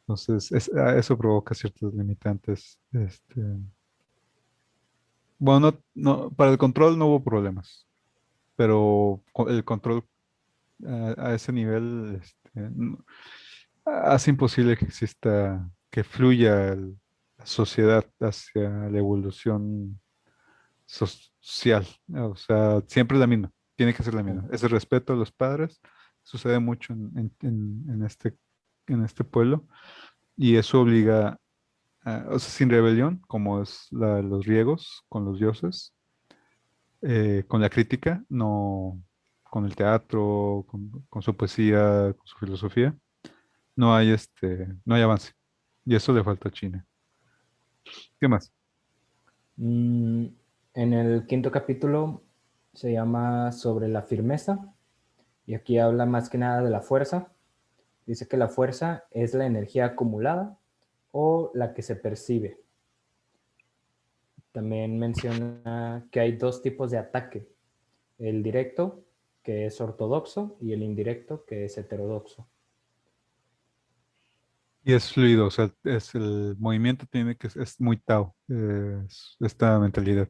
Entonces, eso provoca ciertos limitantes. Bueno, para el control no hubo problemas, pero el control a ese nivel hace imposible que exista, que fluya la sociedad hacia la evolución social. O sea, siempre es la misma, tiene que ser la Sí. misma. Ese respeto a los padres sucede mucho en este pueblo y eso obliga, o sea, sin rebelión, como es los griegos con los dioses, con la crítica, no con el teatro, con su poesía, con su filosofía, no hay avance. Y eso le falta a China. ¿Qué más? Mm, en el quinto capítulo se llama sobre la firmeza y aquí habla más que nada de la fuerza. Dice que la fuerza es la energía acumulada o la que se percibe. También menciona que hay dos tipos de ataque, el directo que es ortodoxo, y el indirecto, que es heterodoxo. Y es fluido, o sea, es el movimiento tiene que es muy Tao, es esta mentalidad.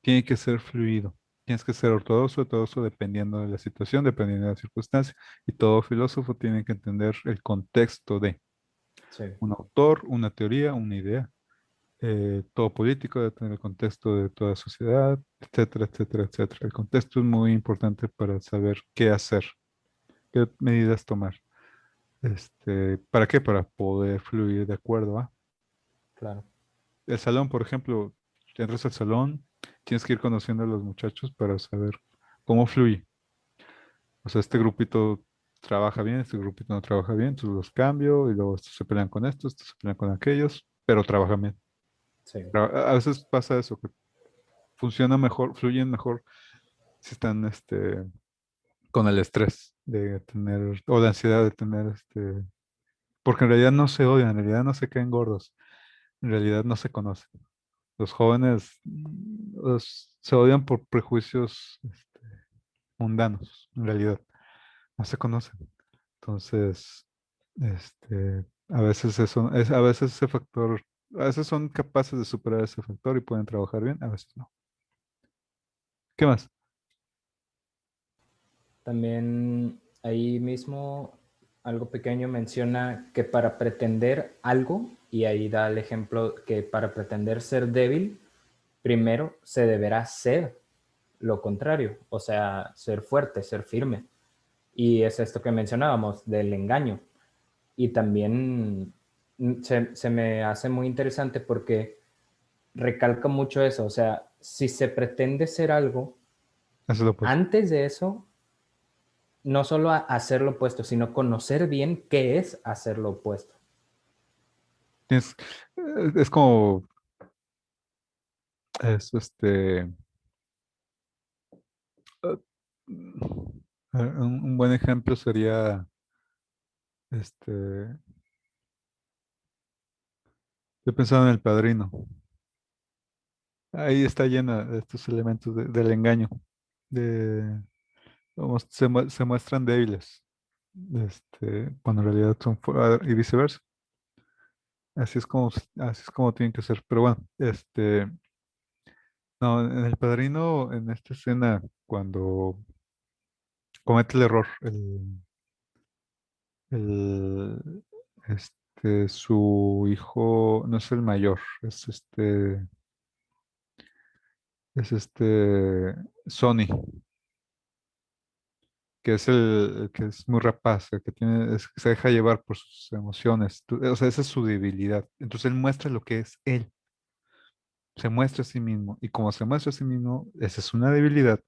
Tiene que ser fluido. Tienes que ser ortodoxo dependiendo de la situación, dependiendo de la circunstancia. Y todo filósofo tiene que entender el contexto de Sí, un autor, una teoría, una idea. Todo político debe tener el contexto de toda sociedad, etcétera, etcétera, etcétera. El contexto es muy importante para saber qué hacer, qué medidas tomar. ¿Para qué? Para poder fluir de acuerdo a. claro. El salón, por ejemplo, entras al salón, tienes que ir conociendo a los muchachos para saber cómo fluye. O sea, este grupito trabaja bien, este grupito no trabaja bien, entonces los cambio y luego estos se pelean con estos se pelean con aquellos, pero trabajan bien. Sí, Pero a veces pasa eso, que funciona mejor, fluyen mejor si están con el estrés de tener, o la ansiedad de tener porque en realidad no se odian, en realidad no se caen gordos, en realidad no se conocen. Los jóvenes se odian por prejuicios mundanos, en realidad, no se conocen. Entonces, a veces a veces ese factor, a veces son capaces de superar ese factor y pueden trabajar bien, a veces no. ¿Qué más? también ahí mismo algo pequeño menciona que para pretender algo, y ahí da el ejemplo que para pretender ser débil, primero se deberá ser lo contrario, o sea, ser fuerte, ser firme. Y es esto que mencionábamos del engaño. Y también se me hace muy interesante porque recalca mucho eso, o sea, si se pretende ser algo, Eso es lo opuesto. antes de eso, no solo hacer lo opuesto, sino conocer bien qué es hacer lo opuesto. Tienes, es como, es eh, un buen ejemplo sería, este, yo pensaba en El Padrino. Ahí está llena de estos elementos del engaño, de cómo se muestran débiles, cuando en realidad son y viceversa. Así es como tienen que ser. Pero bueno, no, en El Padrino, en esta escena, cuando comete el error, el, su hijo no es el mayor, es Sonny, que es el que es muy rapaz, el que que se deja llevar por sus emociones. O sea, esa es su debilidad. Entonces él muestra lo que es él, se muestra a sí mismo. Y como se muestra a sí mismo, esa es una debilidad,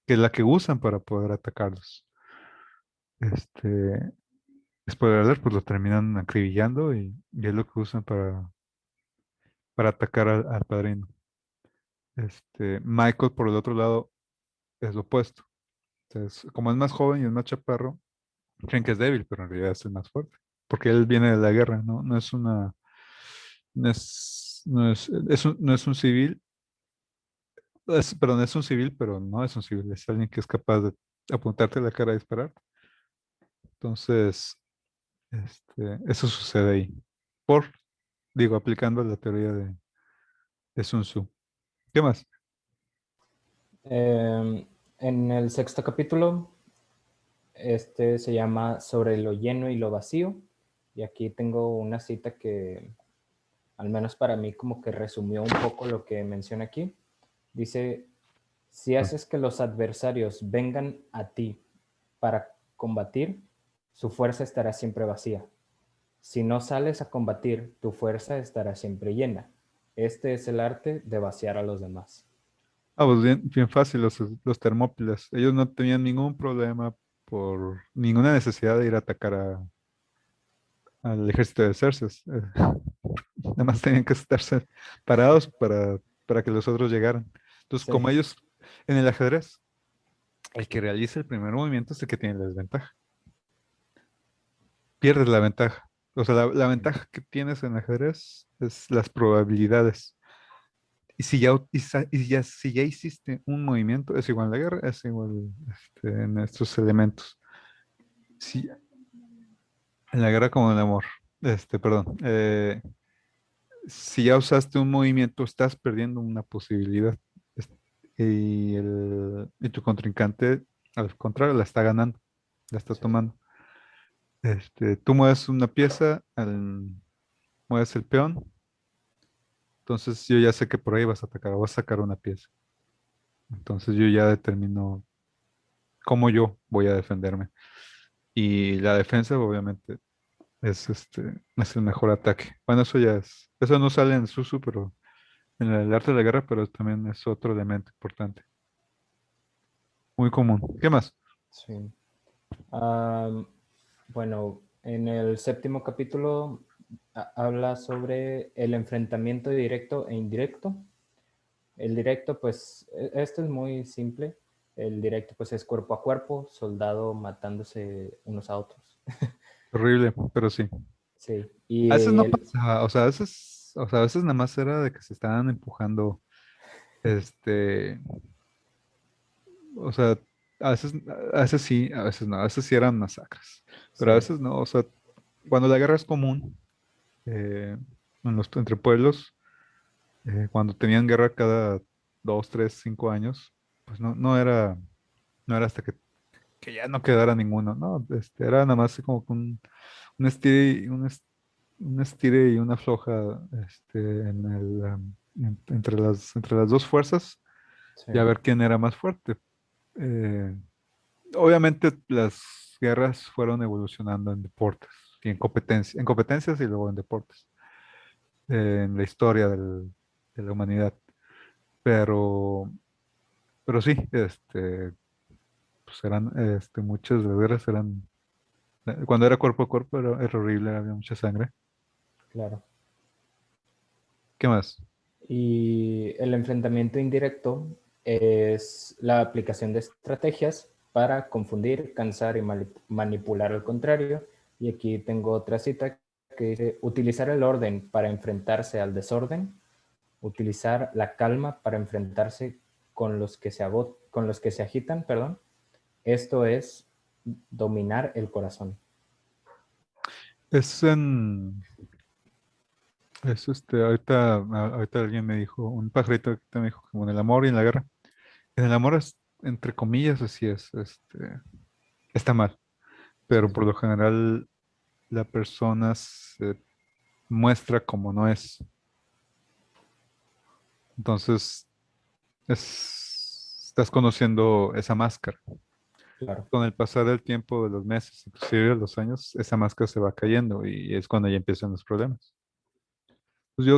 que es la que usan para poder atacarlos. Este, Spoiler alert, pues lo terminan acribillando y es lo que usan para atacar al padrino. Michael, por el otro lado, es lo opuesto. Entonces, como es más joven y es más chaparro, creen que es débil, pero en realidad es el más fuerte. Porque él viene de la guerra, ¿no? No es una, no es un civil, perdón, es un civil, pero no es un civil, es alguien que es capaz de apuntarte a la cara y disparar. Entonces, eso sucede ahí. Por, digo, aplicando la teoría de Sun Tzu. ¿Qué más? En el sexto capítulo, este se llama Sobre lo lleno y lo vacío. Y aquí tengo una cita que, al menos para mí, como que resumió un poco lo que menciona aquí. Dice, si Ah, haces que los adversarios vengan a ti para combatir, su fuerza estará siempre vacía. Si no sales a combatir, tu fuerza estará siempre llena. Este es el arte de vaciar a los demás. pues bien, bien fácil, los Termópilas. Ellos no tenían ningún problema por ninguna necesidad de ir a atacar al ejército de Xerxes. Nada más tenían que estarse parados para que los otros llegaran. Entonces, Sí, como ellos en el ajedrez, el que realiza el primer movimiento es el que tiene la desventaja. Pierdes la ventaja. O sea, la ventaja que tienes en el ajedrez es las probabilidades. si ya hiciste un movimiento, es igual en la guerra, es igual en estos elementos. Si, en la guerra como en el amor. Perdón. Si ya usaste un movimiento, estás perdiendo una posibilidad. Es- y tu contrincante, al contrario, la está ganando, la está Sí, tomando. Tú mueves una pieza, mueves el peón, entonces yo ya sé que por ahí vas a atacar, vas a sacar una pieza. Entonces yo ya determino cómo yo voy a defenderme. Y la defensa, obviamente, es el mejor ataque. Bueno, eso no sale en Susu, pero en el arte de la guerra, pero también es otro elemento importante, muy común. ¿Qué más? sí. Am, bueno, en el séptimo capítulo habla sobre el enfrentamiento directo e indirecto. El directo, pues, esto es muy simple. El directo, pues, es cuerpo a cuerpo, soldado matándose unos a otros. Horrible, pero sí. Sí. Y A veces no el, pasaba, a veces nada más era de que se estaban empujando, este, o sea, a veces sí, a veces no, a veces sí eran masacres, pero a sí, veces no, o sea, cuando la guerra es común, entre pueblos, cuando tenían guerra cada 2, 3, 5 años, pues no era hasta que ya no quedara ninguno, ¿no? Era nada más así como que un estire un estire y una floja, entre las dos fuerzas, sí, y a ver quién era más fuerte. Eh, Obviamente las guerras fueron evolucionando en deportes y en competencias y luego en deportes, en la historia de la humanidad. Pero, pero sí, pues muchas de las guerras eran, cuando era cuerpo a cuerpo era horrible, había mucha sangre. claro. ¿Qué más? Y el enfrentamiento indirecto es la aplicación de estrategias para confundir, cansar y manipular al contrario. Y aquí tengo otra cita que dice, utilizar el orden para enfrentarse al desorden, utilizar la calma para enfrentarse con los que se agitan, perdón. Esto es dominar el corazón. Es en, ahorita alguien me dijo, un pajarito ahorita me dijo, como en el amor y en la guerra. En el amor es, entre comillas, así es, está mal, Sí, pero por lo general la persona se muestra como no es. Entonces, estás conociendo esa máscara. claro, Con el pasar del tiempo, de los meses, inclusive de los años, esa máscara se va cayendo y es cuando ya empiezan los problemas. Pues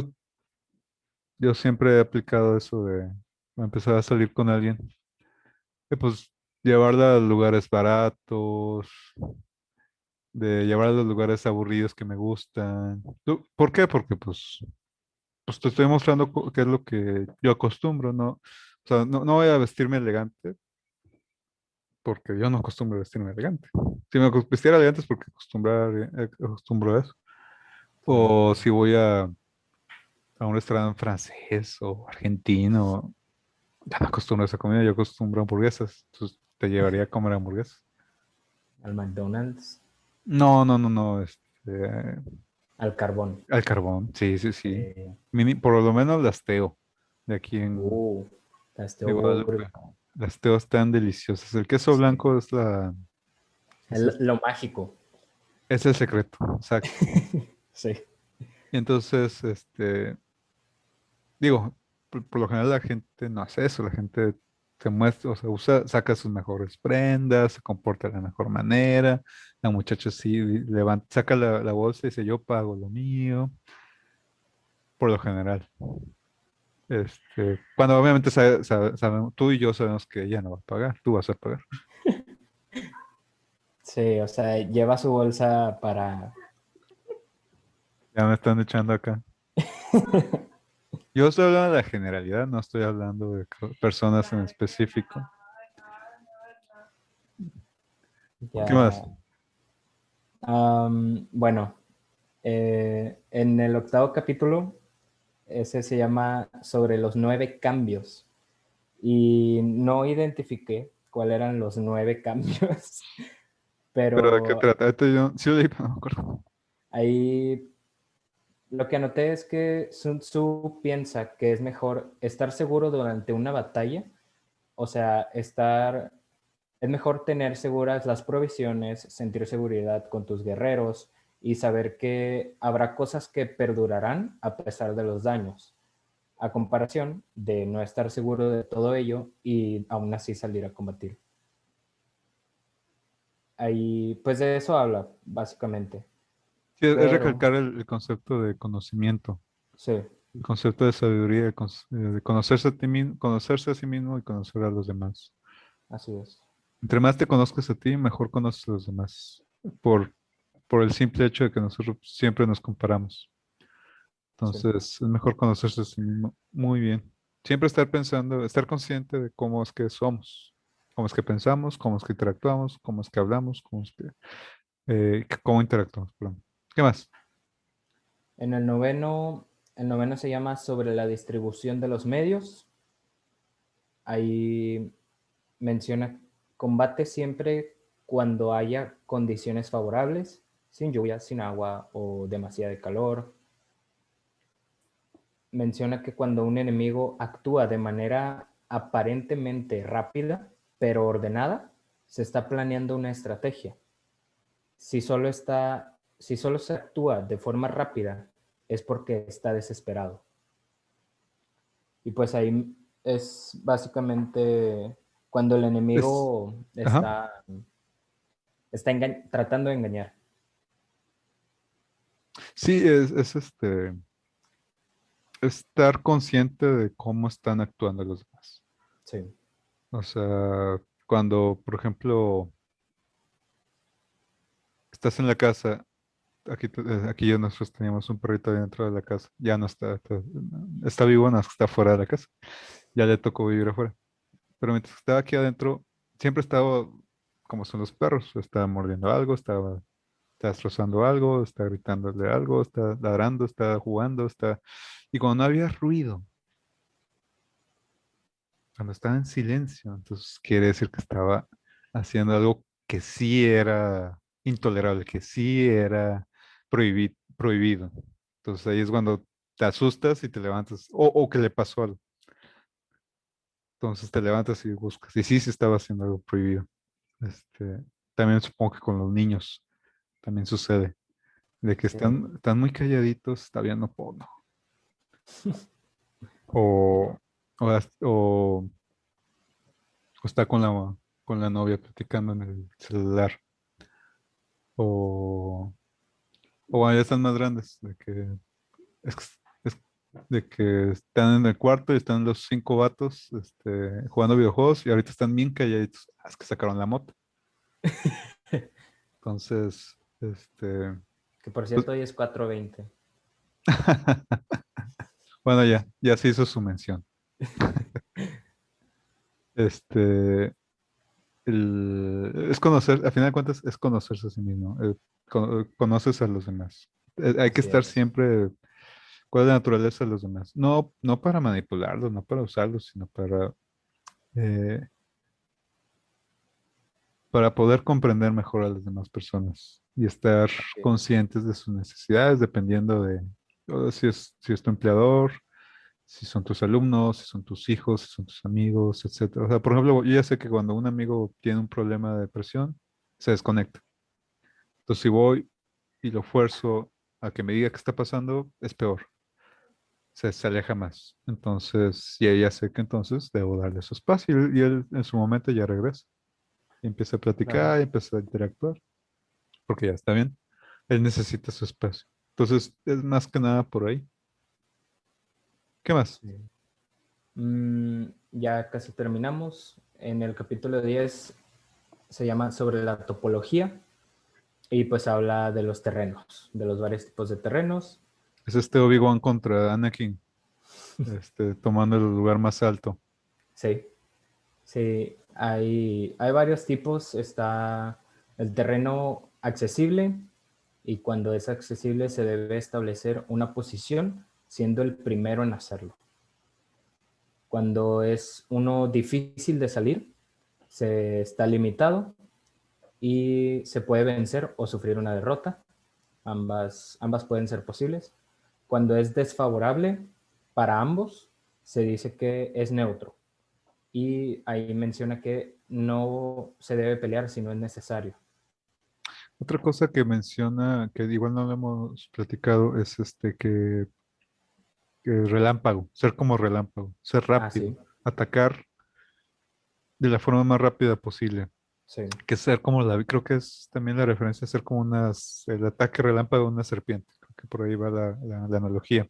yo siempre he aplicado eso de empezar a salir con alguien, pues llevarla a lugares baratos, de llevarla a los lugares aburridos que me gustan. ¿Por qué? Porque pues te estoy mostrando qué es lo que yo acostumbro, ¿no? O sea, no voy a vestirme elegante porque yo no acostumbro a vestirme elegante. Si me vistiera elegante es porque acostumbro a eso. claro. O si voy a un restaurante francés o argentino, ya no acostumbro a esa comida, yo acostumbro a hamburguesas. Entonces te llevaría a comer hamburguesas. Al McDonald's, No, no, no, no, al carbón. al carbón, sí, sí, sí. Eh, Por lo menos las Teo, de aquí uh, de Burger. Guadalupe. Las Teo están deliciosas. El queso Sí. blanco es, Lo mágico. es el secreto, exacto. Sí, Y entonces, digo, por lo general la gente no hace eso, la gente se muestra, o sea, saca sus mejores prendas, se comporta de la mejor manera, la muchacha sí levanta, saca la bolsa y dice, yo pago lo mío, por lo general. Cuando obviamente sabemos, tú y yo sabemos que ella no va a pagar, tú vas a pagar. sí, o sea, lleva su bolsa para... Ya me están echando acá. Yo estoy hablando de la generalidad, no estoy hablando de personas en específico. ¿Qué más? Ya. Bueno, en el octavo capítulo Ese se llama Sobre los 9 cambios. Y no identifiqué cuáles eran los 9 cambios, ¿Pero de qué pero trata? Este yo sí lo leí, pero no me acuerdo. ahí lo que anoté es que Sun Tzu piensa que es mejor estar seguro durante una batalla, o sea, es mejor tener seguras las provisiones, sentir seguridad con tus guerreros y saber que habrá cosas que perdurarán a pesar de los daños, a comparación de no estar seguro de todo ello y aún así salir a combatir. Ahí, pues de eso habla, básicamente. Sí, es Pero, recalcar el concepto de conocimiento, sí, el concepto de sabiduría, de conocerse a ti mismo, conocerse a sí mismo y conocer a los demás. así es. Entre más te conozcas a ti, mejor conoces a los demás. Por, por el simple hecho de que nosotros siempre nos comparamos. Sí, Entonces, es mejor conocerse a sí mismo muy bien. Siempre estar pensando, estar consciente de cómo es que somos, cómo es que pensamos, cómo es que interactuamos, cómo es que hablamos, cómo interactuamos, perdón. ¿Qué más? en el noveno se llama Sobre la distribución de los medios. Ahí menciona, combate siempre cuando haya condiciones favorables, sin lluvia, sin agua o demasiado calor. Menciona que cuando un enemigo actúa de manera aparentemente rápida, pero ordenada, se está planeando una estrategia. Si solo se actúa de forma rápida, es porque está desesperado. Y pues ahí es básicamente cuando el Es, enemigo ajá. está tratando de engañar. Sí, estar consciente de cómo están actuando los demás. Sí, O sea, cuando, por ejemplo, estás en la casa, aquí ya nosotros teníamos un perrito dentro de la casa, ya no está vivo, no, está fuera de la casa, ya le tocó vivir afuera. Pero mientras estaba aquí adentro, siempre estaba como son los perros, estaba mordiendo algo, está destrozando algo, está gritándole algo, está ladrando, está jugando, está... Y cuando no había ruido, cuando estaba en silencio, entonces quiere decir que estaba haciendo algo que sí era intolerable, que sí era prohibido. Entonces ahí es cuando te asustas y te levantas, o que le pasó algo. Entonces te levantas y buscas. Y sí, sí estaba haciendo algo prohibido. Este, también supongo que con los niños también sucede, de que sí, están muy calladitos, está viendo porno. O, o está con la novia platicando en el celular. O, o bueno, ya están más grandes, es- de que están en el cuarto y están los 5 vatos jugando videojuegos y ahorita están bien calladitos. Ah, es que sacaron la moto. Entonces, que por pues, cierto hoy es 4:20. bueno, ya se hizo su mención. Este, es conocer, a final de cuentas, es conocerse a sí mismo. Conoces a los demás. Hay que Así estar es. siempre, ¿cuál es la naturaleza de los demás? No, no para manipularlos, no para usarlos, sino eh, para poder comprender mejor a las demás personas y estar Así es. conscientes de sus necesidades, dependiendo de si es tu empleador, si son tus alumnos, si son tus hijos, si son tus amigos, etcétera. O sea, por ejemplo, yo ya sé que cuando un amigo tiene un problema de depresión, se desconecta. Entonces, si voy y lo fuerzo a que me diga qué está pasando, es peor. Se aleja más. Entonces, y ya sé que entonces debo darle su espacio y él en su momento ya regresa. Y empieza a Claro. platicar, y empieza a interactuar, porque ya está bien. Él necesita su espacio. Entonces, es más que nada por ahí. ¿Qué más? Sí. Ya casi terminamos. En el capítulo 10 se llama Sobre la topología y pues habla de los terrenos, de los varios tipos de terrenos. Es Obi-Wan contra Anakin, tomando el lugar más alto. Sí, sí, hay varios tipos. Está el terreno accesible y cuando es accesible se debe establecer una posición siendo el primero en hacerlo. Cuando es uno difícil de salir, se está limitado y se puede vencer o sufrir una derrota. Ambas pueden ser posibles. Cuando es desfavorable para ambos, se dice que es neutro. Y ahí menciona que no se debe pelear si no es necesario. Otra cosa que menciona, que igual no lo hemos platicado, es que relámpago, ser como relámpago, ser Ah, rápido, sí, atacar de la forma más rápida posible. sí, Que ser como creo que es también la referencia a ser como el ataque relámpago de una serpiente. Creo que por ahí va la analogía.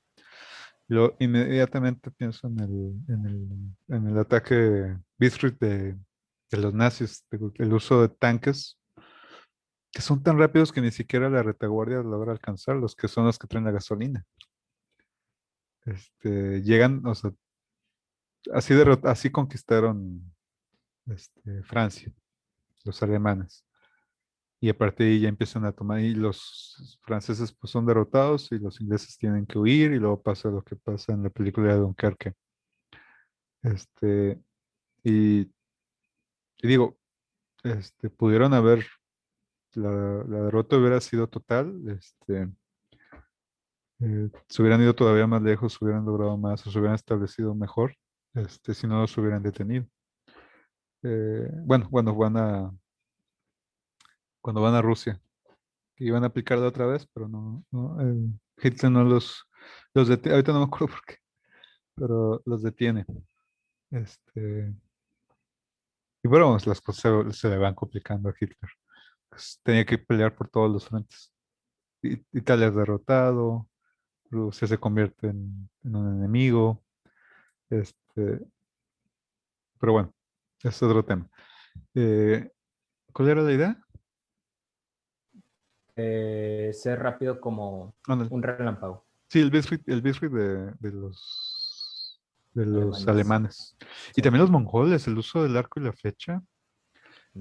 Inmediatamente pienso en el ataque Biscuit de los nazis, el uso de tanques que son tan rápidos que ni siquiera la retaguardia logra alcanzarlos, que son los que traen la gasolina. Llegan, o sea, así conquistaron Francia, los alemanes. Y a partir de ahí ya empiezan a tomar, y los franceses pues son derrotados y los ingleses tienen que huir y luego pasa lo que pasa en la película de Dunkerque. Este, y, y digo, pudieron haber, la derrota hubiera sido total, se hubieran ido todavía más lejos, se hubieran logrado más, o se hubieran establecido mejor, si no los hubieran detenido. Bueno, cuando van a Rusia, que iban a aplicarla otra vez, pero no, Hitler no los detiene, ahorita no me acuerdo por qué, pero los detiene. Este, y bueno, las cosas se le van complicando a Hitler. Pues, tenía que pelear por todos los frentes. Italia es derrotado, Rusia se convierte en un enemigo, este, pero bueno, es otro tema. Eh, ¿Cuál era la idea? ser rápido como Ándale. un relámpago. Sí, el Biscuit de los Alemanes. alemanes. Y Sí. también los mongoles, el uso del arco y la flecha.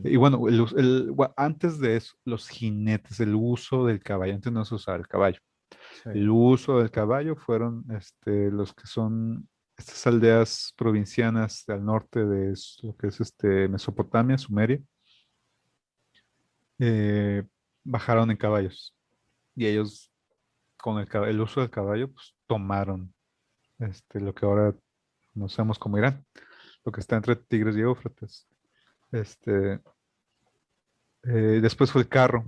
Y bueno, antes de eso, los jinetes, el uso del caballo. Antes no se usaba el caballo. Sí. El uso del caballo fueron los que son estas aldeas provincianas al norte de lo que es Mesopotamia, Sumeria. eh, Bajaron en caballos. Y ellos, con el uso del caballo, pues tomaron lo que ahora conocemos como Irán, lo que está entre Tigres y Éufrates. Este, Después fue el carro.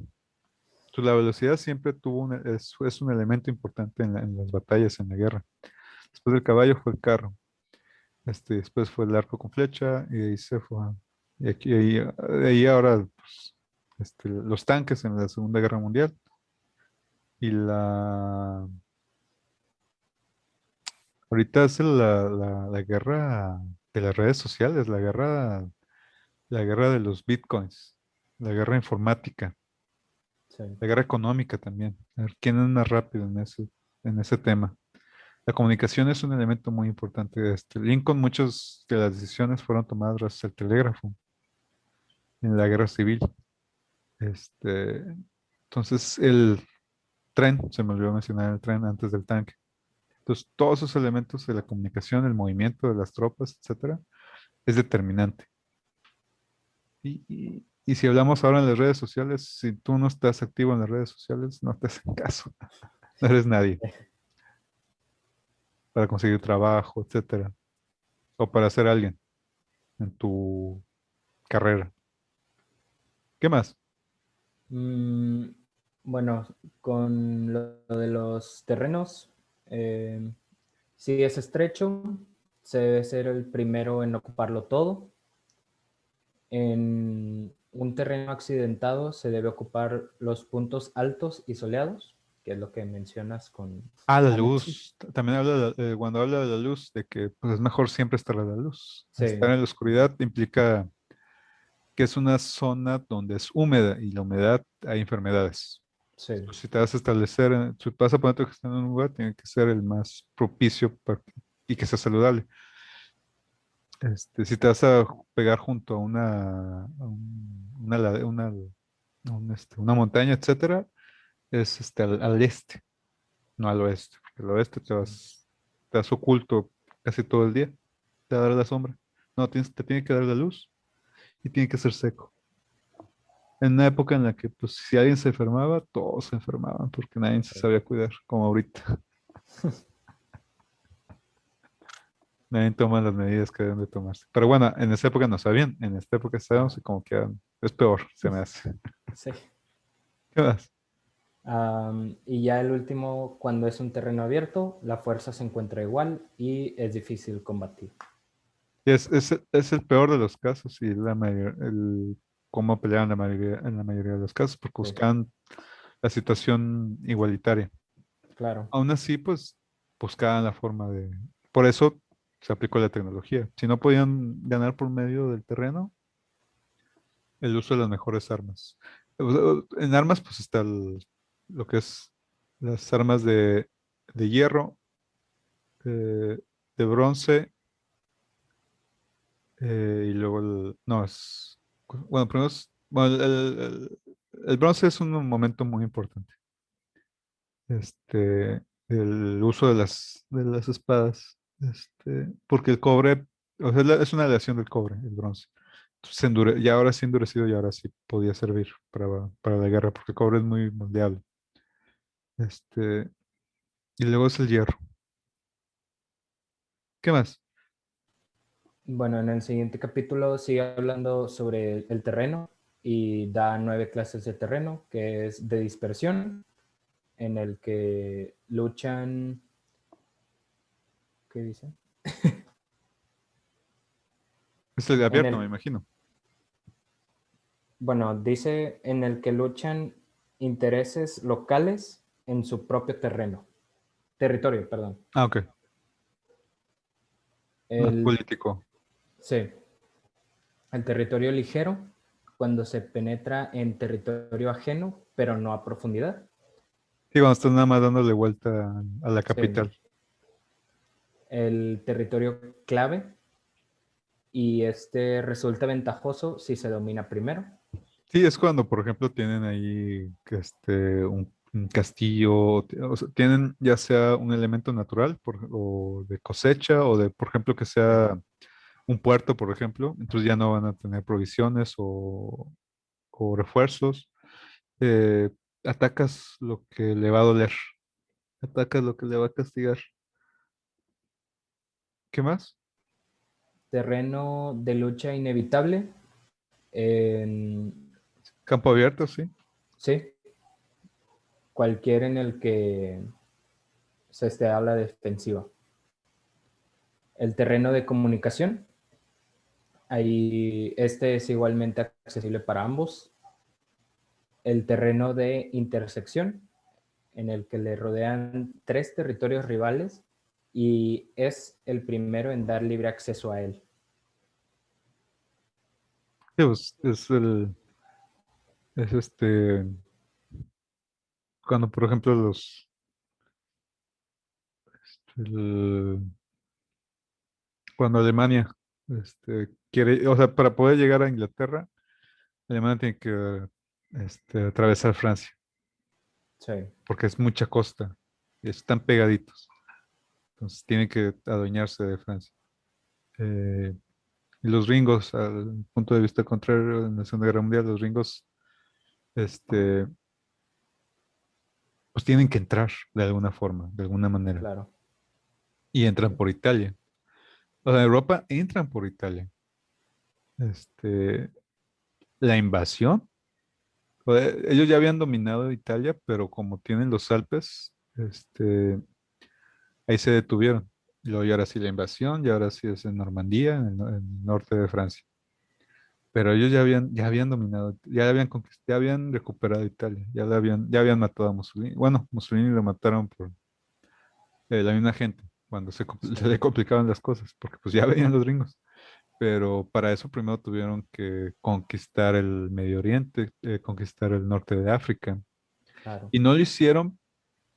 Entonces, la velocidad siempre es un elemento importante en las batallas, en la guerra. Después del caballo fue el carro. Después fue el arco con flecha y ahí se fue. Y ahí ahora pues, los tanques en la Segunda Guerra Mundial y ahorita es la guerra de las redes sociales, la guerra de los bitcoins, la guerra informática, Sí. la guerra económica también. A ver, ¿quién es más rápido en ese tema? La comunicación es un elemento muy importante de Lincoln, muchas de las decisiones fueron tomadas gracias al telégrafo en la guerra civil. Este, entonces, el tren, se me olvidó mencionar el tren antes del tanque. Entonces, todos esos elementos de la comunicación, el movimiento de las tropas, etcétera, es determinante. Y si hablamos ahora en las redes sociales, si tú no estás activo en las redes sociales, no te hacen caso. No eres nadie para conseguir trabajo, etcétera, o para ser alguien en tu carrera. ¿Qué más? Mm, bueno, con lo de los terrenos, si es estrecho, se debe ser el primero en ocuparlo todo. En un terreno accidentado se debe ocupar los puntos altos y soleados, que es lo que mencionas con Ah, la antes. luz. También cuando habla de la luz, de que pues, es mejor siempre estar a la luz. Estar Sí, en la oscuridad implica que es una zona donde es húmeda y la humedad hay enfermedades. sí, Pues, si te vas a establecer, si vas a poner tu gestión en un lugar, tiene que ser el más propicio y que sea saludable. Si te vas a pegar junto a una montaña, etcétera, es al este, no al oeste, porque al oeste te sí. vas estás oculto casi todo el día, te va a dar la sombra. No, te tiene que dar la luz y tiene que ser seco. En una época en la que, pues, si alguien se enfermaba, todos se enfermaban porque nadie se Sí. sabía cuidar, como ahorita. Nadie toma las medidas que deben de tomarse. Pero bueno, en esa época no sabían, en esta época sabemos y como que es peor, se me hace. Sí. ¿Qué más? Y ya el último, cuando es un terreno abierto, la fuerza se encuentra igual y es difícil combatir. Y es el peor de los casos y cómo peleaban en la mayoría de los casos, porque Sí, buscaban la situación igualitaria. claro, Aún así, pues buscaban la forma de... Por eso se aplicó la tecnología. Si no podían ganar por medio del terreno, el uso de las mejores armas. En armas, pues está lo que es las armas de hierro, eh, de bronce, y luego no, bueno, primero bueno, el bronce es un momento muy importante. El uso de las espadas, porque el cobre, o sea, es una aleación del cobre, el bronce. Entonces, y ahora sí endurecido y ahora sí podía servir para la guerra, porque el cobre es muy moldeable. Este, y luego es el hierro. ¿Qué más? bueno, en el siguiente capítulo sigue hablando sobre el terreno y da 9 clases de terreno, que es de dispersión, en el que luchan, ¿qué dice? Es el En abierto, me el, imagino. bueno, dice en el que luchan intereses locales en su propio terreno, territorio, perdón. Ah, ok. Más El, político. sí, el territorio ligero, cuando se penetra en territorio ajeno, pero no a profundidad. Sí, cuando estás nada más dándole vuelta a la Sí, capital. el territorio clave y este resulta ventajoso si se domina primero. Sí, es cuando, por ejemplo, tienen ahí un castillo, o sea, tienen ya sea un elemento natural o de cosecha, o de, por ejemplo, que Sí, sea un puerto, por ejemplo, entonces ya no van a tener provisiones o refuerzos. Eh, Atacas lo que le va a doler, atacas lo que le va a castigar. ¿Qué más? terreno de lucha inevitable. En, Campo abierto, sí. sí, cualquier en el que se esté a la defensiva. El terreno de comunicación, ahí este es igualmente accesible para ambos. El terreno de intersección, en el que le rodean 3 territorios rivales y es el primero en dar libre acceso a él. Sí, pues, es cuando, por ejemplo, el- cuando Alemania, quiere, o sea, para poder llegar a Inglaterra, Alemania tiene que, atravesar Francia, Sí, porque es mucha costa, y están pegaditos, entonces tienen que adueñarse de Francia. Eh, y los gringos, al punto de vista contrario, en la Segunda Guerra Mundial, los gringos, este, pues tienen que entrar de alguna forma, de alguna manera, claro. y entran por Italia. O sea, en Europa entran por Italia. Este, la invasión. Ellos ya habían dominado Italia, pero como tienen los Alpes, ahí se detuvieron. Y luego, y ahora sí la invasión, y ahora sí es en Normandía, en el norte de Francia. Pero ellos ya habían dominado, ya habían recuperado Italia, ya habían matado a Mussolini. Bueno, Mussolini lo mataron por la misma gente, cuando Sí, se le complicaban las cosas, porque pues ya venían los gringos. Pero para eso primero tuvieron que conquistar el Medio Oriente, conquistar el norte de África. claro. Y no lo hicieron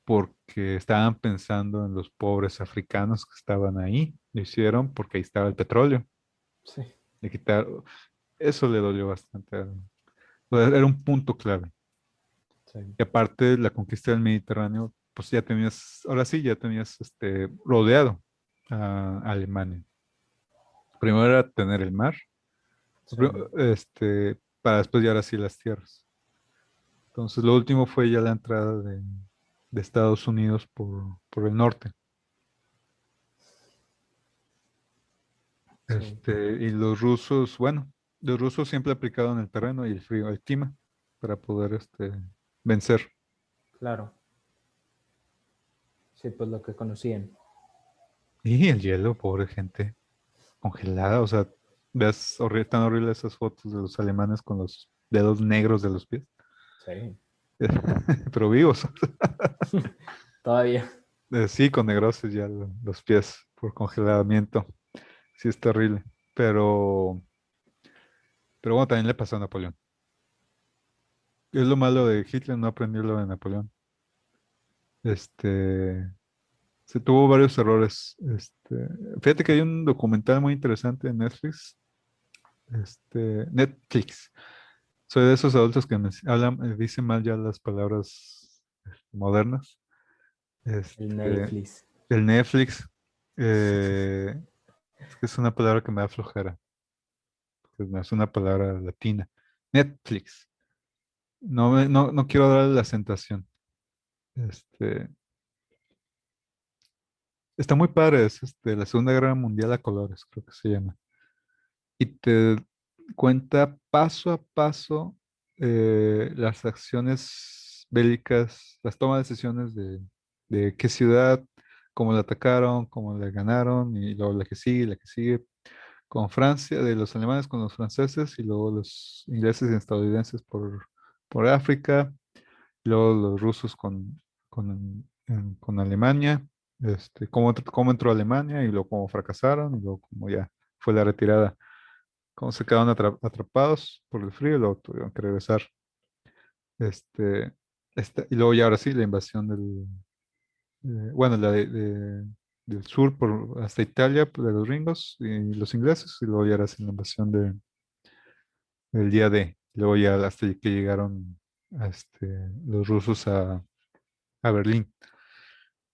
porque estaban pensando en los pobres africanos que estaban ahí. Lo hicieron porque ahí estaba el petróleo. Sí, Le quitaron, eso le dolió bastante. Era un punto clave. sí, Y aparte, la conquista del Mediterráneo pues ya tenías, ahora sí, ya tenías rodeado a Alemania. Primero era tener el mar, Sí, para después ya ahora sí las tierras. Entonces lo último fue ya la entrada de Estados Unidos por el norte. sí, Y los rusos, bueno, los rusos siempre aplicaron el terreno y el frío, el clima, para poder vencer. claro. Sí, pues lo que conocían. Y el hielo, pobre gente, congelada, o sea, ves tan horrible esas fotos de los alemanes con los dedos negros de los pies, Sí, pero vivos. todavía. Sí, con negrosis ya los pies por Sí, congelamiento. Sí, es terrible. Pero, pero bueno, también le pasó a Napoleón. Es lo malo de Hitler, no aprendió lo de Napoleón. Este, se tuvo varios errores. Fíjate que hay un documental muy interesante en Netflix. Soy de esos adultos que hablan, dicen mal ya las palabras modernas. el Este, Netflix. el Netflix, eh, es que es una palabra que me da flojera, porque no es una palabra latina. Netflix. No quiero darle la sensación. Este, está muy padre, es la Segunda Guerra Mundial a colores, creo que se llama. Y te cuenta paso a paso las acciones bélicas, las tomas de decisiones de qué ciudad, cómo la atacaron, cómo le ganaron, y luego la que sigue, con Francia, de los alemanes con los franceses, y luego los ingleses y estadounidenses por África, y luego los rusos con Alemania, cómo entró Alemania, y luego cómo fracasaron, y luego cómo ya fue la retirada, cómo se quedaron atrapados por el frío y luego tuvieron que regresar. Este, y luego ya ahora sí, la invasión bueno, del sur hasta Italia, pues, de los gringos y los ingleses, y luego ya ahora sí la invasión del día D. Luego ya hasta que llegaron los rusos a Berlín.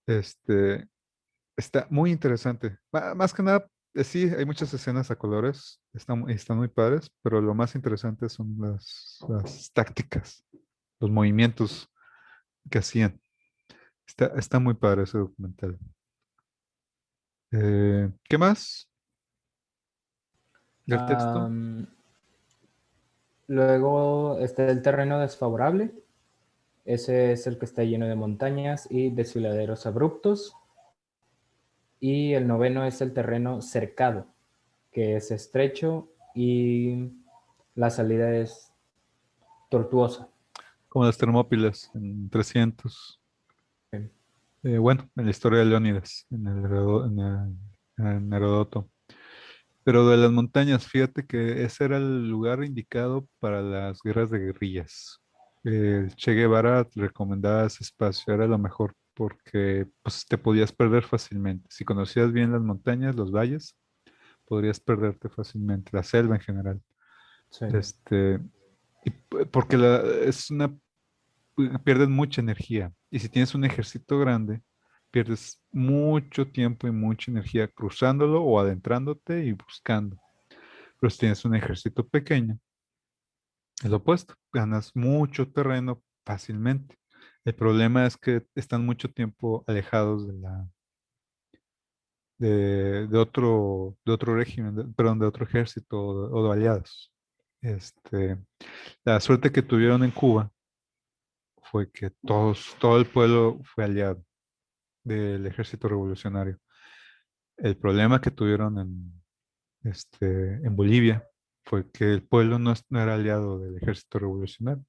Este, Está muy interesante. Más que nada, sí, hay muchas escenas a colores, están muy padres, pero lo más interesante son las tácticas, los movimientos que hacían. Está muy padre ese documental. ¿Qué más del texto? Am, luego está el terreno desfavorable. Ese es el que está lleno de montañas y desfiladeros abruptos. Y el noveno es el terreno cercado, que es estrecho y la salida es tortuosa. Como las Termópilas en 300. Bueno, en la historia de Leónidas, en Heródoto. Pero de las montañas, fíjate que ese era el lugar indicado para las guerras de guerrillas. El Che Guevara recomendaba ese espacio, era lo mejor porque pues, te podías perder fácilmente. Si conocías bien las montañas, los valles, podrías perderte fácilmente, la selva en general. Sí, Este, porque pierdes mucha energía. Y si tienes un ejército grande, pierdes mucho tiempo y mucha energía cruzándolo o adentrándote y buscando. Pero si tienes un ejército pequeño, es lo opuesto, ganas mucho terreno fácilmente. El problema es que están mucho tiempo alejados de otro régimen, perdón, de otro ejército o de aliados. Este, la suerte que tuvieron en Cuba fue que todo el pueblo fue aliado del ejército revolucionario. El problema que tuvieron en Bolivia fue que el pueblo no era aliado del ejército revolucionario,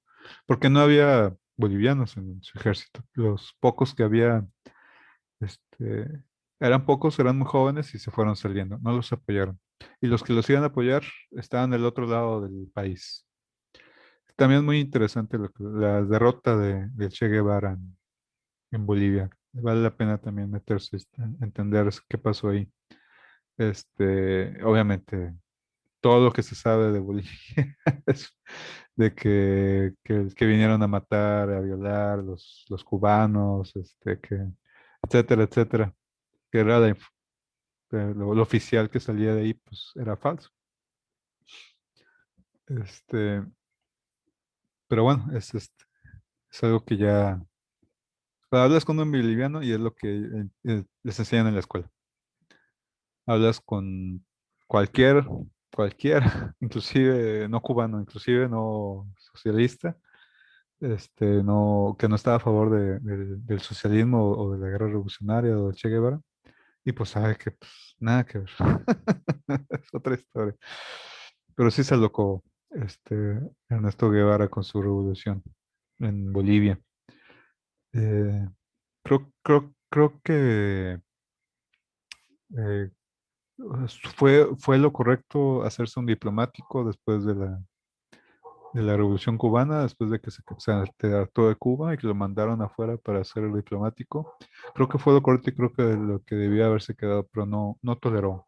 porque no había bolivianos en su ejército. Los pocos que había, este, eran pocos, eran muy jóvenes y se fueron saliendo, no los apoyaron. Y los que los iban a apoyar estaban del otro lado del país. También es muy interesante la derrota de Che Guevara en Bolivia. Vale la pena también meterse, entender qué pasó ahí. Obviamente. todo lo que se sabe de Bolivia, es de que vinieron a matar, a violar los cubanos, etcétera, etcétera, que era lo oficial que salía de ahí, pues era falso. Este, pero bueno, es algo que ya hablas con un boliviano y es lo que les enseñan en la escuela. Hablas con cualquier, cualquier, inclusive no cubano, inclusive no socialista, no, que no estaba a favor del socialismo o de la guerra revolucionaria o del Che Guevara, y pues sabe que pues, nada que ver. Es otra historia. Pero sí se alocó Ernesto Guevara con su revolución en Bolivia. Eh, creo que eh, fue lo correcto hacerse un diplomático después de la Revolución Cubana, después de que se hartó de Cuba y que lo mandaron afuera para hacer el diplomático. Creo que fue lo correcto y creo que lo que debía haberse quedado, pero no toleró.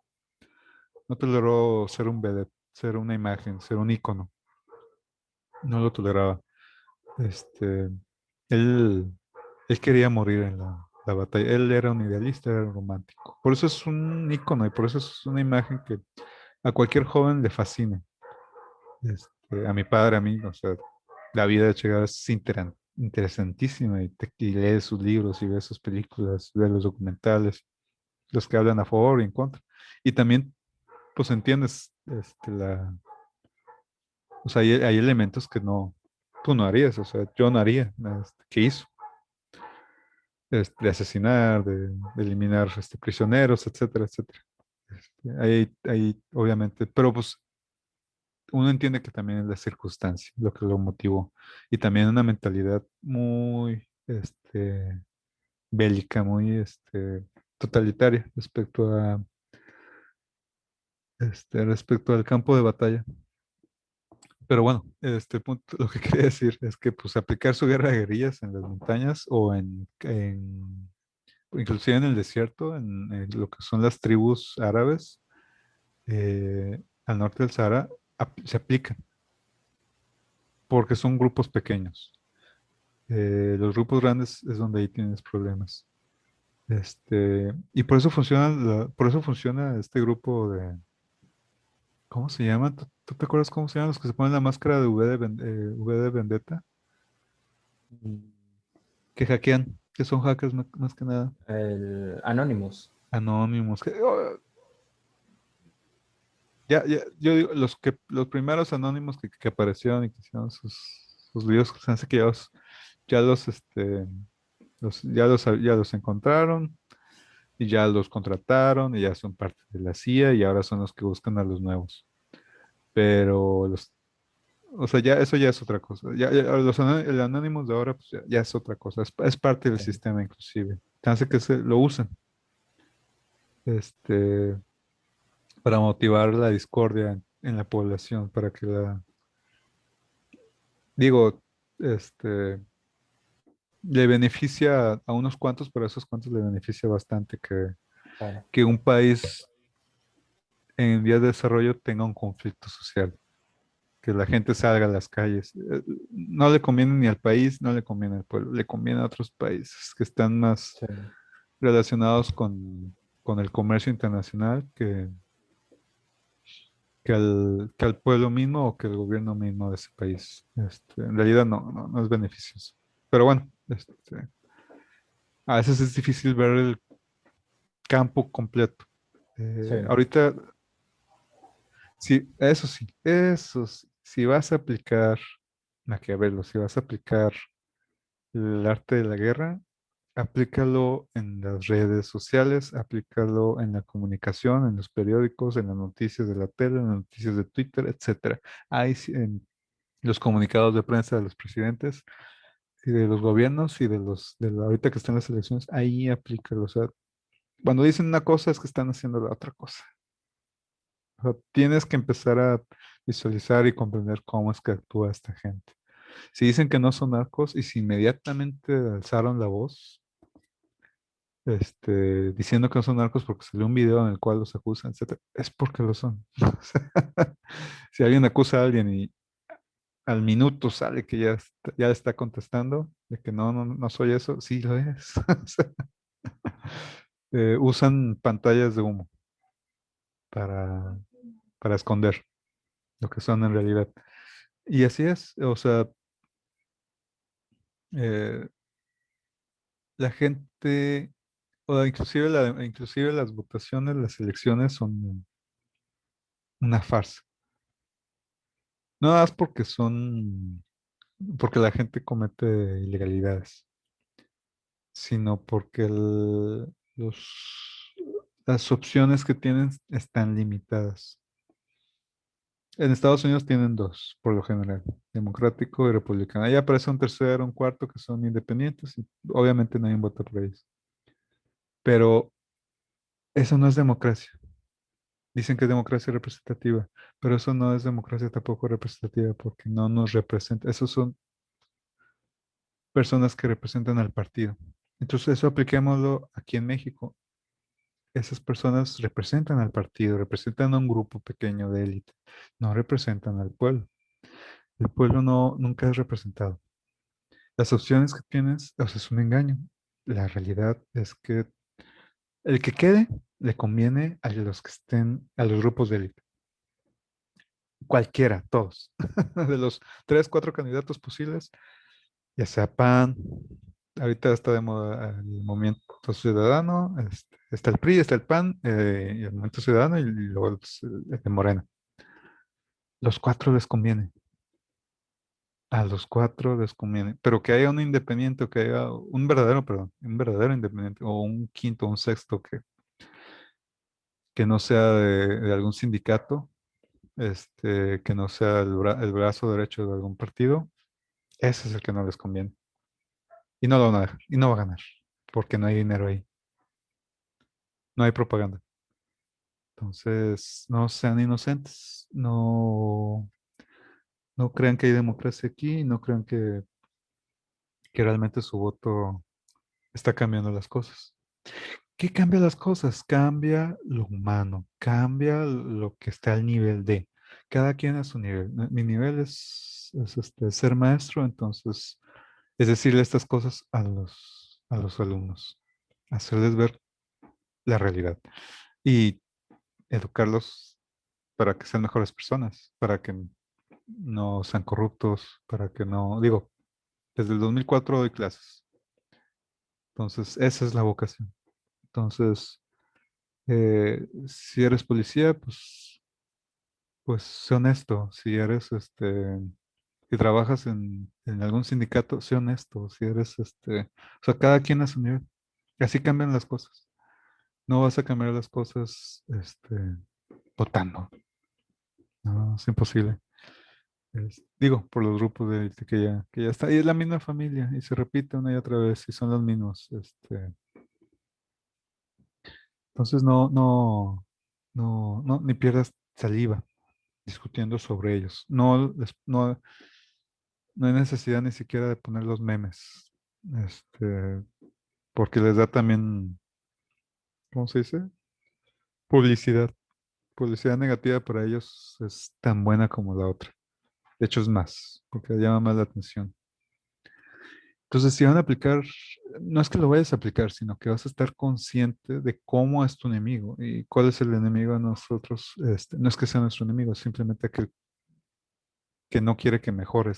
No toleró ser un vedette, ser una imagen, ser un ícono. No lo toleraba. Este, él, él quería morir en la batalla. Él era un idealista, era un romántico. Por eso es un ícono y por eso es una imagen que a cualquier joven le fascina. A mi padre, a mí, o sea, la vida de Che Guevara es interesantísima y lees sus libros y ves sus películas, ves los documentales, los que hablan a favor y en contra. Y también, pues entiendes, o sea, hay elementos que tú no harías, o sea, yo no haría, que hizo, de asesinar, de eliminar prisioneros, etcétera, etcétera. Obviamente, pero pues uno entiende que también es la circunstancia lo que lo motivó y también una mentalidad muy bélica, muy totalitaria respecto al campo de batalla. Pero bueno, este punto, lo que quería decir es que pues aplicar su guerra de guerrillas en las montañas o inclusive en el desierto, en lo que son las tribus árabes al norte del Sahara, se aplican porque son grupos pequeños. Los grupos grandes es donde ahí tienes problemas. Y por eso funciona este grupo ¿cómo se llama? ¿Tú te acuerdas cómo se llaman los que se ponen la máscara de V de Vendetta? Que hackean, que son hackers más que nada. El Anonymous. Anónimos. Yo digo, los primeros anónimos que aparecieron y que hicieron sus videos que se han hackeado, ya ya los encontraron y ya los contrataron y ya son parte de la CIA y ahora son los que buscan a los nuevos. Pero o sea, eso ya es otra cosa. El Anonymous de ahora, pues ya es otra cosa. Es parte del Sí, sistema inclusive. Hace que lo usen, este, para motivar la discordia en la población, para que digo, le beneficia a unos cuantos, pero a esos cuantos le beneficia bastante claro. que un país en vías de desarrollo tenga un conflicto social, que la gente salga a las calles. No le conviene ni al país, no le conviene al pueblo, le conviene a otros países que están más Sí, relacionados con el comercio internacional que al pueblo mismo o que el gobierno mismo de ese país. En realidad no es beneficioso. Pero bueno, a veces es difícil ver el campo completo. sí, Ahorita, sí, eso sí, si vas a aplicar Maquiavelo, si vas a aplicar el arte de la guerra, aplícalo en las redes sociales, aplícalo en la comunicación, en los periódicos, en las noticias de la tele, en las noticias de Twitter, etcétera. Ahí sí, en los comunicados de prensa de los presidentes y de los gobiernos y ahorita que están las elecciones, ahí aplícalo. O sea, cuando dicen una cosa es que están haciendo la otra cosa. O sea, tienes que empezar a visualizar y comprender cómo es que actúa esta gente. Si dicen que no son narcos y si inmediatamente alzaron la voz, diciendo que no son narcos porque salió un video en el cual los acusan, etcétera, es porque lo son. Si alguien acusa a alguien y al minuto sale que ya está contestando de que no, no, no soy eso, sí lo es. O sea, usan pantallas de humo para, para esconder lo que son en realidad. Y así es, o sea, eh, la gente, o inclusive, inclusive las votaciones, las elecciones son una farsa. No más porque porque la gente comete ilegalidades, sino porque las opciones que tienen están limitadas. En Estados Unidos tienen dos, por lo general, democrático y republicano. Ahí aparece un tercero, un cuarto que son independientes y obviamente nadie vota por ellos. Pero eso no es democracia. Dicen que es democracia representativa, pero eso no es democracia tampoco representativa porque no nos representa. Esos son personas que representan al partido. Entonces eso apliquémoslo aquí en México. Esas personas representan al partido, representan a un grupo pequeño de élite, no representan al pueblo. El pueblo no, nunca es representado. Las opciones que tienes, o sea, es un engaño. La realidad es que el que quede le conviene a los que estén, a los grupos de élite. Cualquiera, todos. De los tres, cuatro candidatos posibles, ya sea PAN, ahorita está de moda el Movimiento Ciudadano, está el PRI, está el PAN, y el Movimiento Ciudadano y luego el de Morena. Los cuatro les conviene. A los cuatro les conviene. Pero que haya un independiente o que haya un verdadero, perdón, un verdadero independiente o un quinto o un sexto que no sea de algún sindicato, que no sea el brazo derecho de algún partido, ese es el que no les conviene. Y no lo van a dejar, y no va a ganar, porque no hay dinero ahí, no hay propaganda. Entonces, no sean inocentes, no, no crean que hay democracia aquí, no crean que realmente su voto está cambiando las cosas. ¿Qué cambia las cosas? Cambia lo humano, cambia lo que está al nivel de. Cada quien a su nivel. Mi nivel es ser maestro, entonces es decirle estas cosas a los alumnos, hacerles ver la realidad y educarlos para que sean mejores personas, para que no sean corruptos, para que no, digo, desde el 2004 doy clases, entonces esa es la vocación. Entonces, si eres policía, pues sé honesto. Si eres, si trabajas en algún sindicato, sé honesto. Si eres, o sea, cada quien a su nivel. Así cambian las cosas. No vas a cambiar las cosas, votando. No, es imposible. Digo, por los grupos de élite que ya está. Y es la misma familia y se repite una y otra vez y son los mismos. Entonces no, ni pierdas saliva discutiendo sobre ellos. No hay necesidad ni siquiera de poner los memes, porque les da también, ¿cómo se dice? Publicidad. Publicidad negativa para ellos es tan buena como la otra. De hecho, es más, porque llama más la atención. Entonces, si van a aplicar, no es que lo vayas a aplicar, sino que vas a estar consciente de cómo es tu enemigo y cuál es el enemigo de nosotros. No es que sea nuestro enemigo, simplemente aquel que no quiere que mejore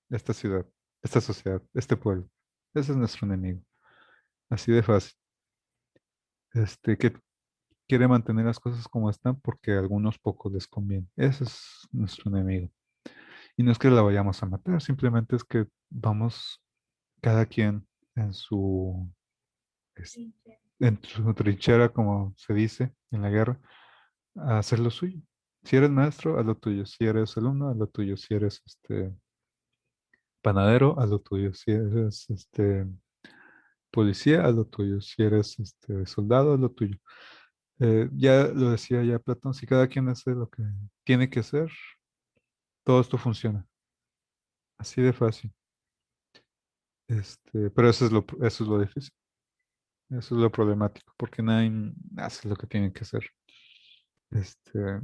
esta ciudad, esta sociedad, este pueblo. Ese es nuestro enemigo. Así de fácil. Que quiere mantener las cosas como están porque a algunos pocos les conviene. Ese es nuestro enemigo. Y no es que la vayamos a matar, simplemente es que vamos cada quien en es- en su trinchera, como se dice en la guerra, a hacer lo suyo. Si eres maestro, haz lo tuyo. Si eres alumno, haz lo tuyo. Si eres panadero, haz lo tuyo. Si eres policía, haz lo tuyo. Si eres soldado, haz lo tuyo. Ya lo decía ya Platón, si cada quien hace lo que tiene que hacer, todo esto funciona. Así de fácil. Pero eso es lo difícil. Eso es lo problemático, porque nadie hace lo que tienen que hacer. Este,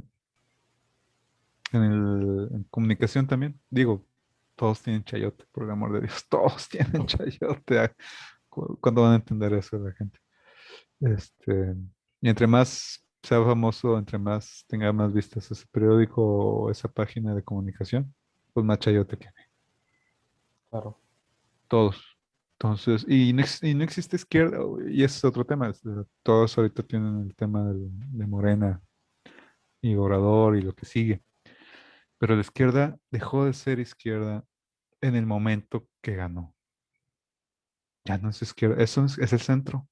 en comunicación también, digo, todos tienen chayote, por el amor de Dios, todos tienen chayote. ¿Cuándo van a entender eso la gente? Este, y entre más sea famoso, entre más tenga más vistas ese periódico o esa página de comunicación, pues más chayote tiene. Claro. Todos. Entonces, y no existe izquierda, y ese es otro tema. Todos ahorita tienen el tema de Morena y Obrador y lo que sigue. Pero la izquierda dejó de ser izquierda en el momento que ganó. Ya no es izquierda, eso es el centro,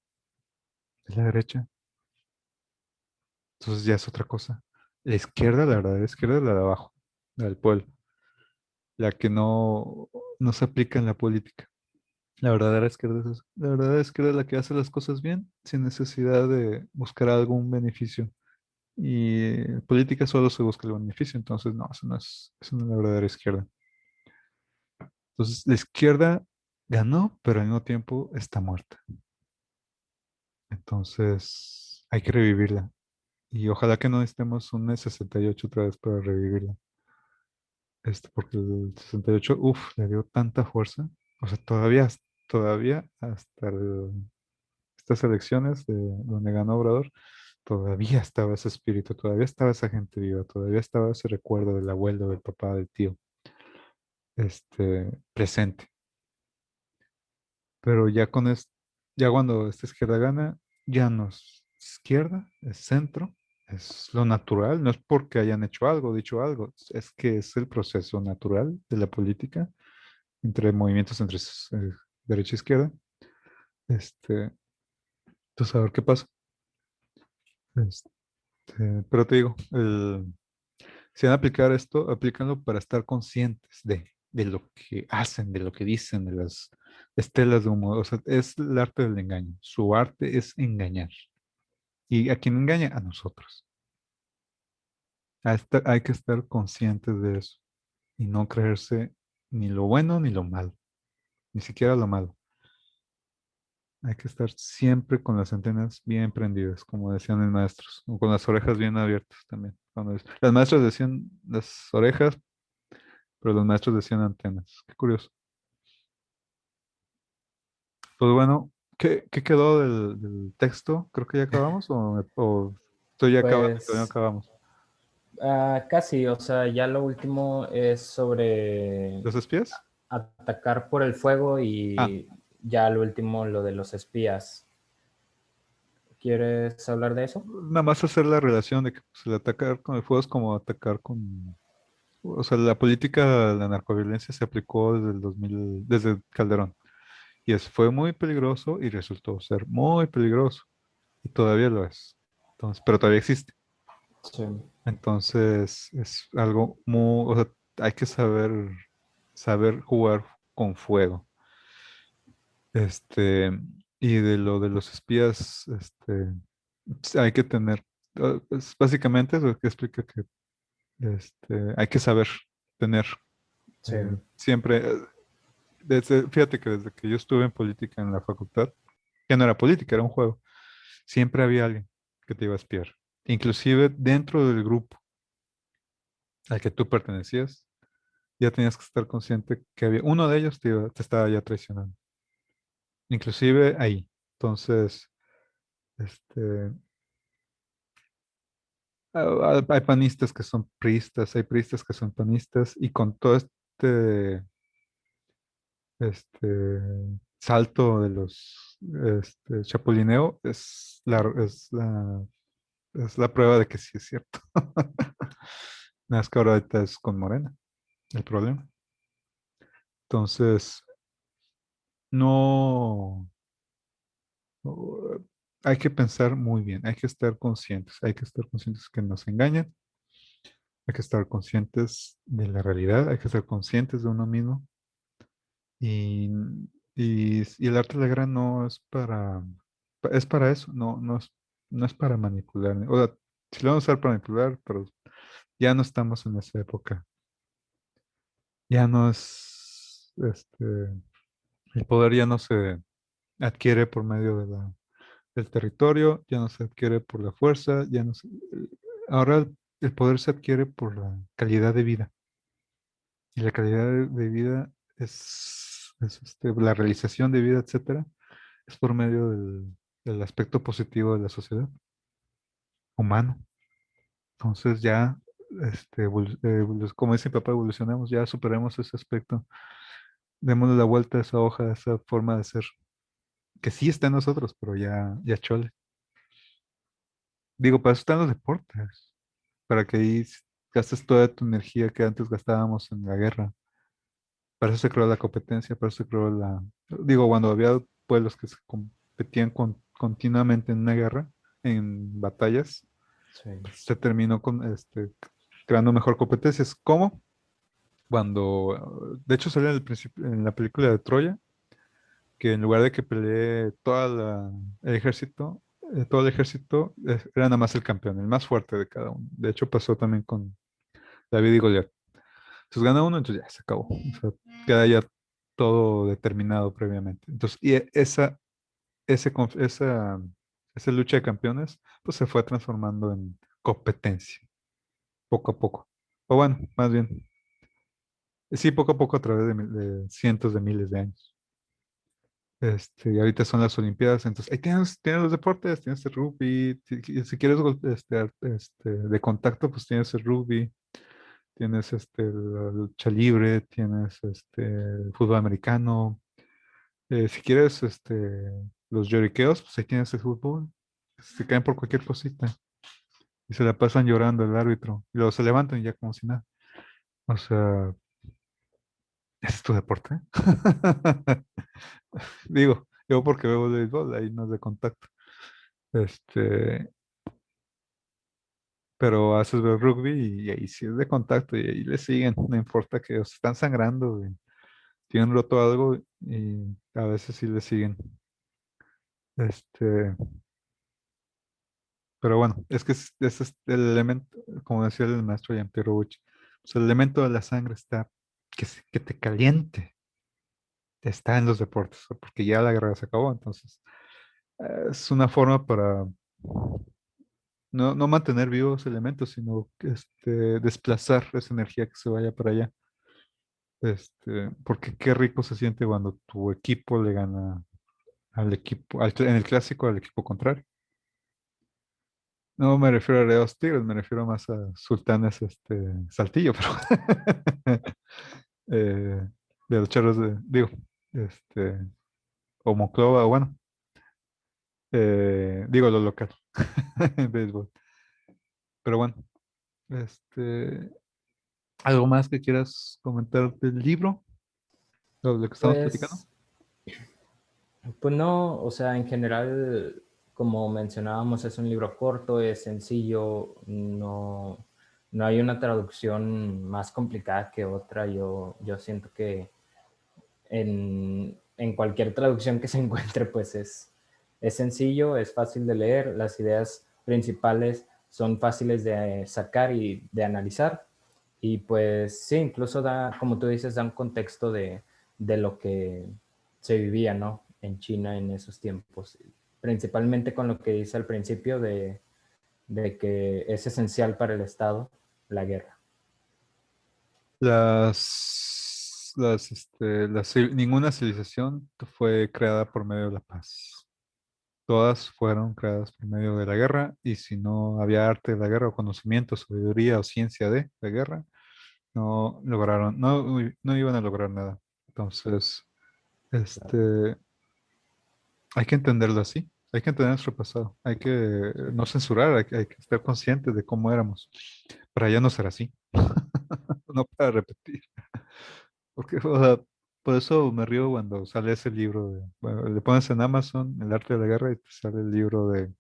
es la derecha. Entonces ya es otra cosa. La izquierda, la verdadera izquierda es la de abajo, la del pueblo, la que no se aplica en la política. La verdadera izquierda es esa. La verdadera izquierda es la que hace las cosas bien sin necesidad de buscar algún beneficio. Y en política solo se busca el beneficio, entonces no, eso no es la verdadera izquierda. Entonces la izquierda ganó, pero al mismo tiempo está muerta. Entonces hay que revivirla. Y ojalá que no necesitemos un E68 otra vez para revivirla. Porque el 68 uff, le dio tanta fuerza. O sea, todavía hasta estas elecciones de donde ganó Obrador, todavía estaba ese espíritu, todavía estaba esa gente viva, todavía estaba ese recuerdo del abuelo, del papá, del tío, presente. Pero ya cuando esta izquierda gana, ya no es izquierda, es centro, es lo natural, no es porque hayan hecho algo, dicho algo, es que es el proceso natural de la política entre movimientos entre derecha e izquierda. Este, entonces, a ver qué pasa. Este, pero te digo, si van a aplicar esto, aplícanlo para estar conscientes de lo que hacen, de lo que dicen, de las estelas de humo. O sea, es el arte del engaño. Su arte es engañar. ¿Y a quién engaña? A nosotros. Hay que estar conscientes de eso y no creerse ni lo bueno ni lo malo, ni siquiera lo malo. Hay que estar siempre con las antenas bien prendidas, como decían los maestros, o con las orejas bien abiertas también. Las maestras decían las orejas, pero los maestros decían antenas. Qué curioso. Pues bueno, ¿qué quedó del texto? Creo que ya acabamos o estoy ya acabando y todavía no Pues acabamos. casi, o sea, ya lo último es sobre ¿Los espías? atacar por el fuego Ah, y ya lo último lo de los espías. ¿Quieres hablar de eso? nada más hacer la relación de que pues, el atacar con el fuego es como atacar con... O sea, la política de la narcoviolencia se aplicó desde el 2000, desde Calderón. Y fue muy peligroso y resultó ser muy peligroso. Y todavía lo es. Entonces, pero todavía existe. Sí, Entonces, es algo muy, o sea, hay que saber jugar con fuego. Este, y de lo de los espías, hay que tener, básicamente es lo que explica que hay que saber tener sí, siempre, fíjate que desde que yo estuve en política en la facultad, ya no era política, era un juego, siempre había alguien que te iba a espiar. Inclusive dentro del grupo al que tú pertenecías, ya tenías que estar consciente que había uno de ellos te estaba ya traicionando. Inclusive ahí. Entonces, este, hay panistas que son priistas, hay priistas que son panistas, y con todo este salto de los chapulineo, es la prueba de que sí es cierto. Nada más que ahora ahorita es con Morena, el problema. Entonces, no, no, hay que pensar muy bien, hay que estar conscientes que nos engañan, hay que estar conscientes de la realidad, hay que estar conscientes de uno mismo. Y, y el arte de la guerra no es es para eso, no es para manipular. O sea, sí lo vamos a usar para manipular, pero ya no estamos en esa época. Ya no es, el poder ya no se adquiere por medio de la El territorio ya no se adquiere por la fuerza, ya no se- ahora el poder se adquiere por la calidad de vida. Y la calidad de vida la realización de vida, etcétera, es por medio del aspecto positivo de la sociedad humano. Entonces ya, como dice mi papá, evolucionamos, ya superemos ese aspecto, démosle la vuelta a esa hoja, a esa forma de ser, que sí está en nosotros, pero ya chole. Digo, para eso están los deportes, para que ahí gastes toda tu energía que antes gastábamos en la guerra. Para eso se creó la competencia, para eso se creó Digo, cuando había pueblos que se competían continuamente en una guerra, en batallas, Sí, se terminó creando mejor competencias. ¿Cómo? De hecho, sale en la película de Troya, que en lugar de que pelee el ejército, todo el ejército era nada más el campeón, el más fuerte de cada uno. De hecho, pasó también con David y Goliat. Entonces gana uno, entonces ya se acabó. O sea, queda ya todo determinado previamente. Entonces, esa lucha de campeones, pues se fue transformando en competencia, poco a poco. O bueno, más bien, sí, poco a poco a través de cientos de miles de años. Y ahorita son las Olimpiadas, entonces ahí tienes los deportes, tienes el rugby, si quieres de contacto, pues tienes el rugby, tienes la lucha libre, tienes el fútbol americano. Si quieres los lloriqueos, pues ahí tienes el fútbol. Se caen por cualquier cosita y se la pasan llorando el árbitro. Y luego se levantan y ya como si nada. O sea, ese es tu deporte. Digo, yo porque veo béisbol, ahí no es de contacto. Este, pero haces ver rugby y ahí sí es de contacto y ahí le siguen, no importa que os están sangrando, tienen roto algo y a veces sí le siguen. Este, pero bueno, es que ese es el elemento, como decía el maestro Jean-Pierre Robuch, pues el elemento de la sangre está, que te caliente, está en los deportes, porque ya la guerra se acabó, entonces es una forma para no mantener vivos elementos, sino desplazar esa energía que se vaya para allá. Porque qué rico se siente cuando tu equipo le gana al equipo, en el clásico al equipo contrario. No me refiero a Reos Tigres, me refiero más a Sultanes Saltillo, pero de los charros digo, este, o Monclova, bueno, digo lo local, en béisbol. Pero bueno, este, ¿algo más que quieras comentar del libro, o de lo que estamos platicando? pues, pues no, o sea, en general, como mencionábamos, es un libro corto, es sencillo, no hay una traducción más complicada que otra. Yo siento que en cualquier traducción que se encuentre, pues es sencillo, es fácil de leer, las ideas principales son fáciles de sacar y de analizar. Y pues sí, incluso da, como tú dices, da un contexto de lo que se vivía, ¿no? En China en esos tiempos. Principalmente con lo que dice al principio de que es esencial para el Estado la guerra. Ninguna civilización fue creada por medio de la paz. Todas fueron creadas por medio de la guerra, y si no había arte de la guerra, o conocimiento, sabiduría o ciencia de la guerra, no iban a lograr nada. Entonces, este, hay que entenderlo así, hay que entender nuestro pasado, hay que no censurar, hay que estar conscientes de cómo éramos, para ya no ser así, no para repetir. Porque, o sea, por eso me río cuando sale ese libro bueno, le pones en Amazon El arte de la guerra y te sale el libro de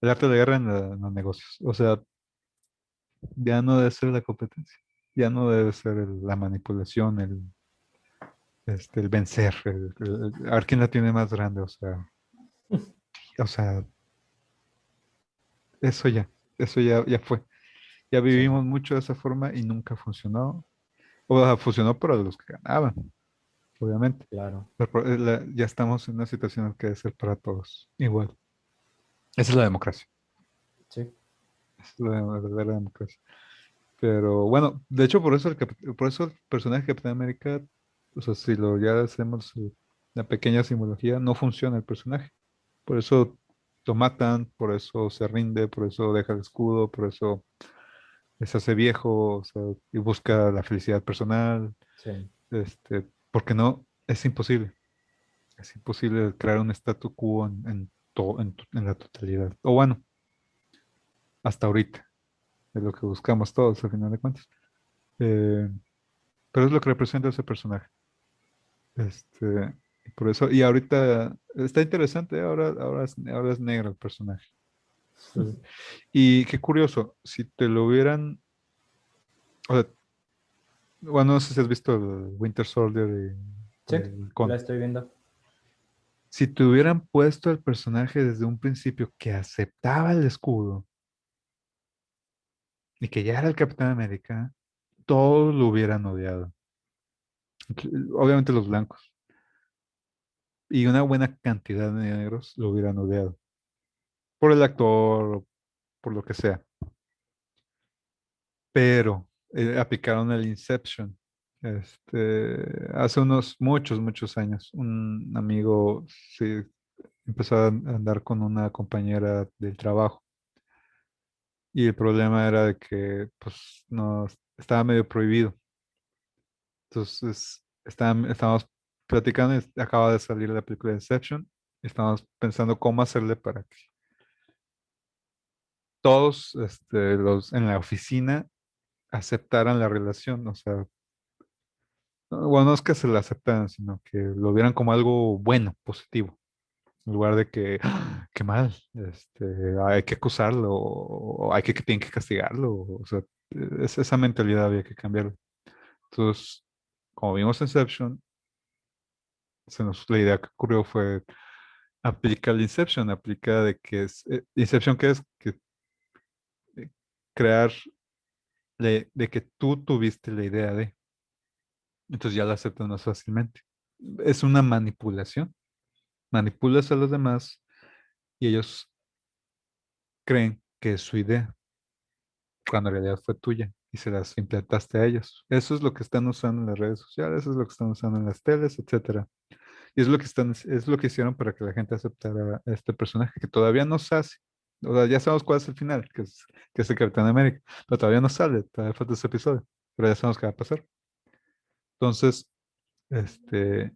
El arte de la guerra en los negocios. O sea, ya no debe ser la competencia, ya no debe ser la manipulación, el vencer, a ver quién la tiene más grande. O sea, eso ya fue. Ya Sí, vivimos mucho de esa forma y nunca funcionó. O sea, funcionó para los que ganaban, obviamente. claro. Pero ya estamos en una situación que debe ser para todos igual. Esa es la democracia. Sí, Esa es la verdadera democracia. Pero bueno, de hecho, por eso el personaje de Capitán América, o sea, si lo ya hacemos la pequeña simbología, no funciona el personaje. Por eso lo matan, por eso se rinde, por eso deja el escudo, por eso se hace viejo, o sea, y busca la felicidad personal, sí, porque no, es imposible. Es imposible crear un statu quo en la totalidad. O bueno, hasta ahorita, es lo que buscamos todos, al final de cuentas. Eh, pero es lo que representa ese personaje. Y por eso, y ahorita está interesante, ahora es negro el personaje. Y qué curioso, si te lo hubieran, o sea, bueno, no sé si has visto el Winter Soldier y sí, el la Con. estoy viendo. Si te hubieran puesto al personaje desde un principio que aceptaba el escudo y que ya era el Capitán América, todos lo hubieran odiado. Obviamente los blancos. Y una buena cantidad de negros lo hubieran odiado. Por el actor, o por lo que sea. Pero aplicaron el Inception. Hace unos muchos años, un amigo sí, empezó a andar con una compañera del trabajo y el problema era de que pues no estaba medio prohibido. Entonces estábamos platicando y acaba de salir la película de Inception. Estábamos pensando cómo hacerle para que todos los en la oficina aceptaran la relación. O sea, bueno, no es que se la aceptaran, sino que lo vieran como algo bueno, positivo. En lugar de que, "Ah, qué mal, hay que acusarlo, o hay que tienen que castigarlo". O sea, esa mentalidad había que cambiarla. Entonces, como vimos Inception, la idea que ocurrió fue aplica el Inception, aplica de que es, Inception que es que eh, crear de que tú tuviste la idea de, entonces ya la aceptas más fácilmente. Es una manipulación, manipulas a los demás y ellos creen que es su idea, cuando en realidad fue tuya y se las implantaste a ellos. Eso es lo que están usando en las redes sociales, eso es lo que están usando en las teles, etcétera. Y es lo que hicieron para que la gente aceptara a este personaje que todavía no se hace. O sea, ya sabemos cuál es el final, que es el Capitán América, pero todavía no sale, todavía falta ese episodio, pero ya sabemos qué va a pasar. Entonces, este,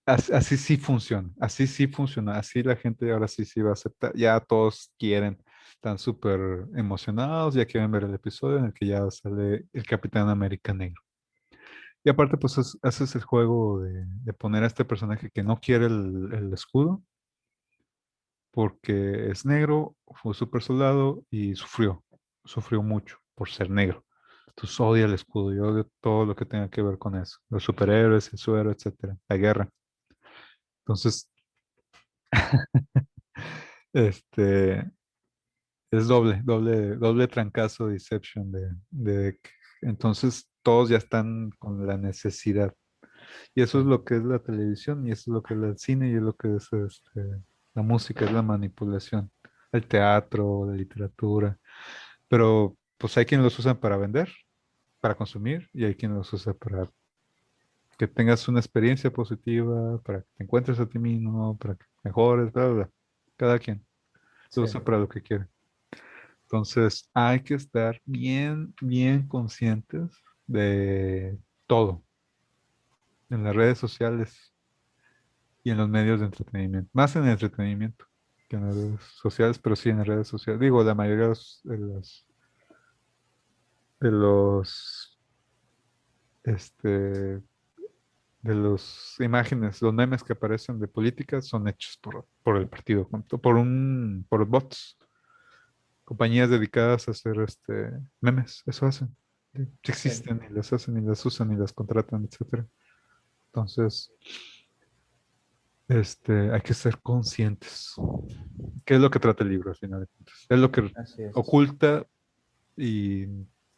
así sí funciona, así sí funciona, así la gente ahora sí va a aceptar, ya todos quieren, están súper emocionados, ya quieren ver el episodio en el que ya sale el Capitán América negro. Y aparte, pues haces el juego de poner a este personaje que no quiere el escudo, porque es negro, fue súper soldado y sufrió mucho por ser negro. Entonces odia el escudo y odia todo lo que tenga que ver con eso, los superhéroes, el suero, etcétera, la guerra. Entonces, este, es doble trancazo, Deception entonces todos ya están con la necesidad. Y eso es Sí, lo que es la televisión, y eso es lo que es el cine, y es lo que es la música, es la manipulación, el teatro, la literatura. Pero pues hay quienes los usan para vender, para consumir, y hay quienes los usan para que tengas una experiencia positiva, para que te encuentres a ti mismo, para que mejores, bla, bla, bla. Cada quien lo sí, usa para lo que quiere. Entonces hay que estar bien conscientes de todo en las redes sociales y en los medios de entretenimiento, más en el entretenimiento que en las redes sociales, pero sí en las redes sociales. Digo, la mayoría de los, este, de los imágenes, los memes que aparecen de política son hechos por el partido, por bots, compañías dedicadas a hacer memes, eso hacen. Sí, sí sí, existen y las hacen y las usan y las contratan, etcétera. Entonces, hay que ser conscientes. ¿Qué es lo que trata el libro al final de cuentas? Es lo que así es. oculta y,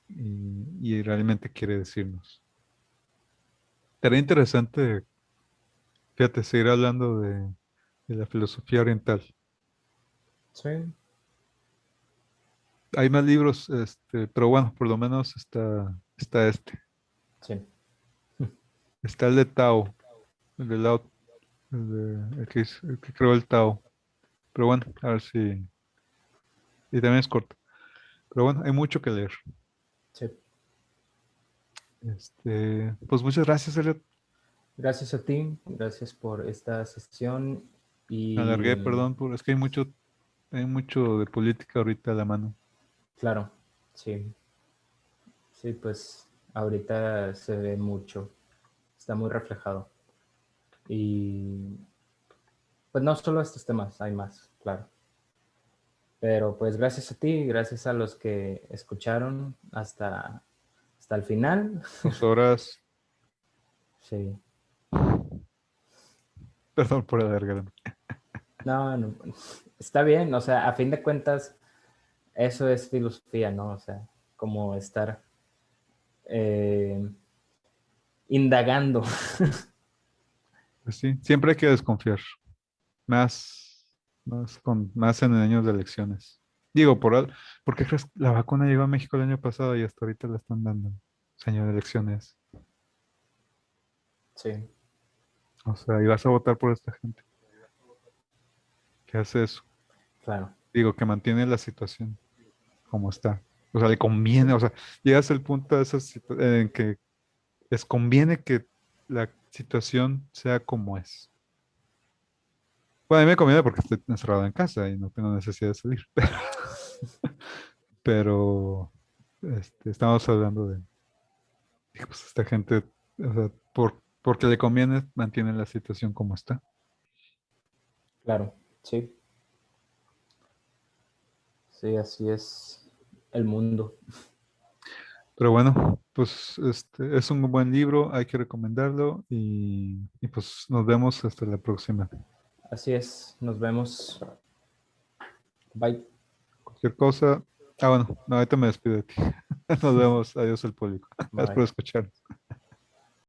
y realmente quiere decirnos. Sería interesante, fíjate, seguir hablando y la filosofía oriental. Sí, Hay más libros, pero bueno, por lo menos está este. sí, Está el de Tao, el de Lao, el que creó el Tao. Pero bueno, a ver si. Y también es corto. Pero bueno, hay mucho que leer. sí. Pues muchas gracias, Elliot. Gracias a ti, gracias por esta sesión Me y alargué, perdón, es que hay mucho de política ahorita a la mano. claro, sí, sí, pues ahorita se ve mucho, está muy reflejado. Y pues no solo estos temas, hay más, claro. Pero pues gracias a ti, gracias a los que escucharon hasta el final. 2 horas. Sí, Perdón por alargarme. no, no, está bien, o sea, a fin de cuentas, eso es filosofía, ¿no? O sea, como estar eh, indagando. Pues sí, siempre hay que desconfiar. Más en años de elecciones. Digo, ¿por qué crees que la vacuna llegó a México el año pasado y hasta ahorita la están dando? Año de elecciones. Sí, O sea, y vas a votar por esta gente que hace eso. claro. Digo, que mantiene la situación como está. O sea, le conviene, Sí, o sea, llegas al punto de en que les conviene que la situación sea como es. Bueno, a mí me conviene porque estoy encerrado en casa y no tengo necesidad de salir. Pero estamos hablando de, pues, esta gente, o sea, porque le conviene, mantiene la situación como está. claro, sí, sí, así es el mundo. Pero bueno, pues es un buen libro, hay que recomendarlo y pues nos vemos hasta la próxima. Así es, nos vemos. Bye. Cualquier cosa. Ah, bueno, no, ahorita me despido de ti. Nos vemos. Adiós al público. Gracias por Bye. escuchar.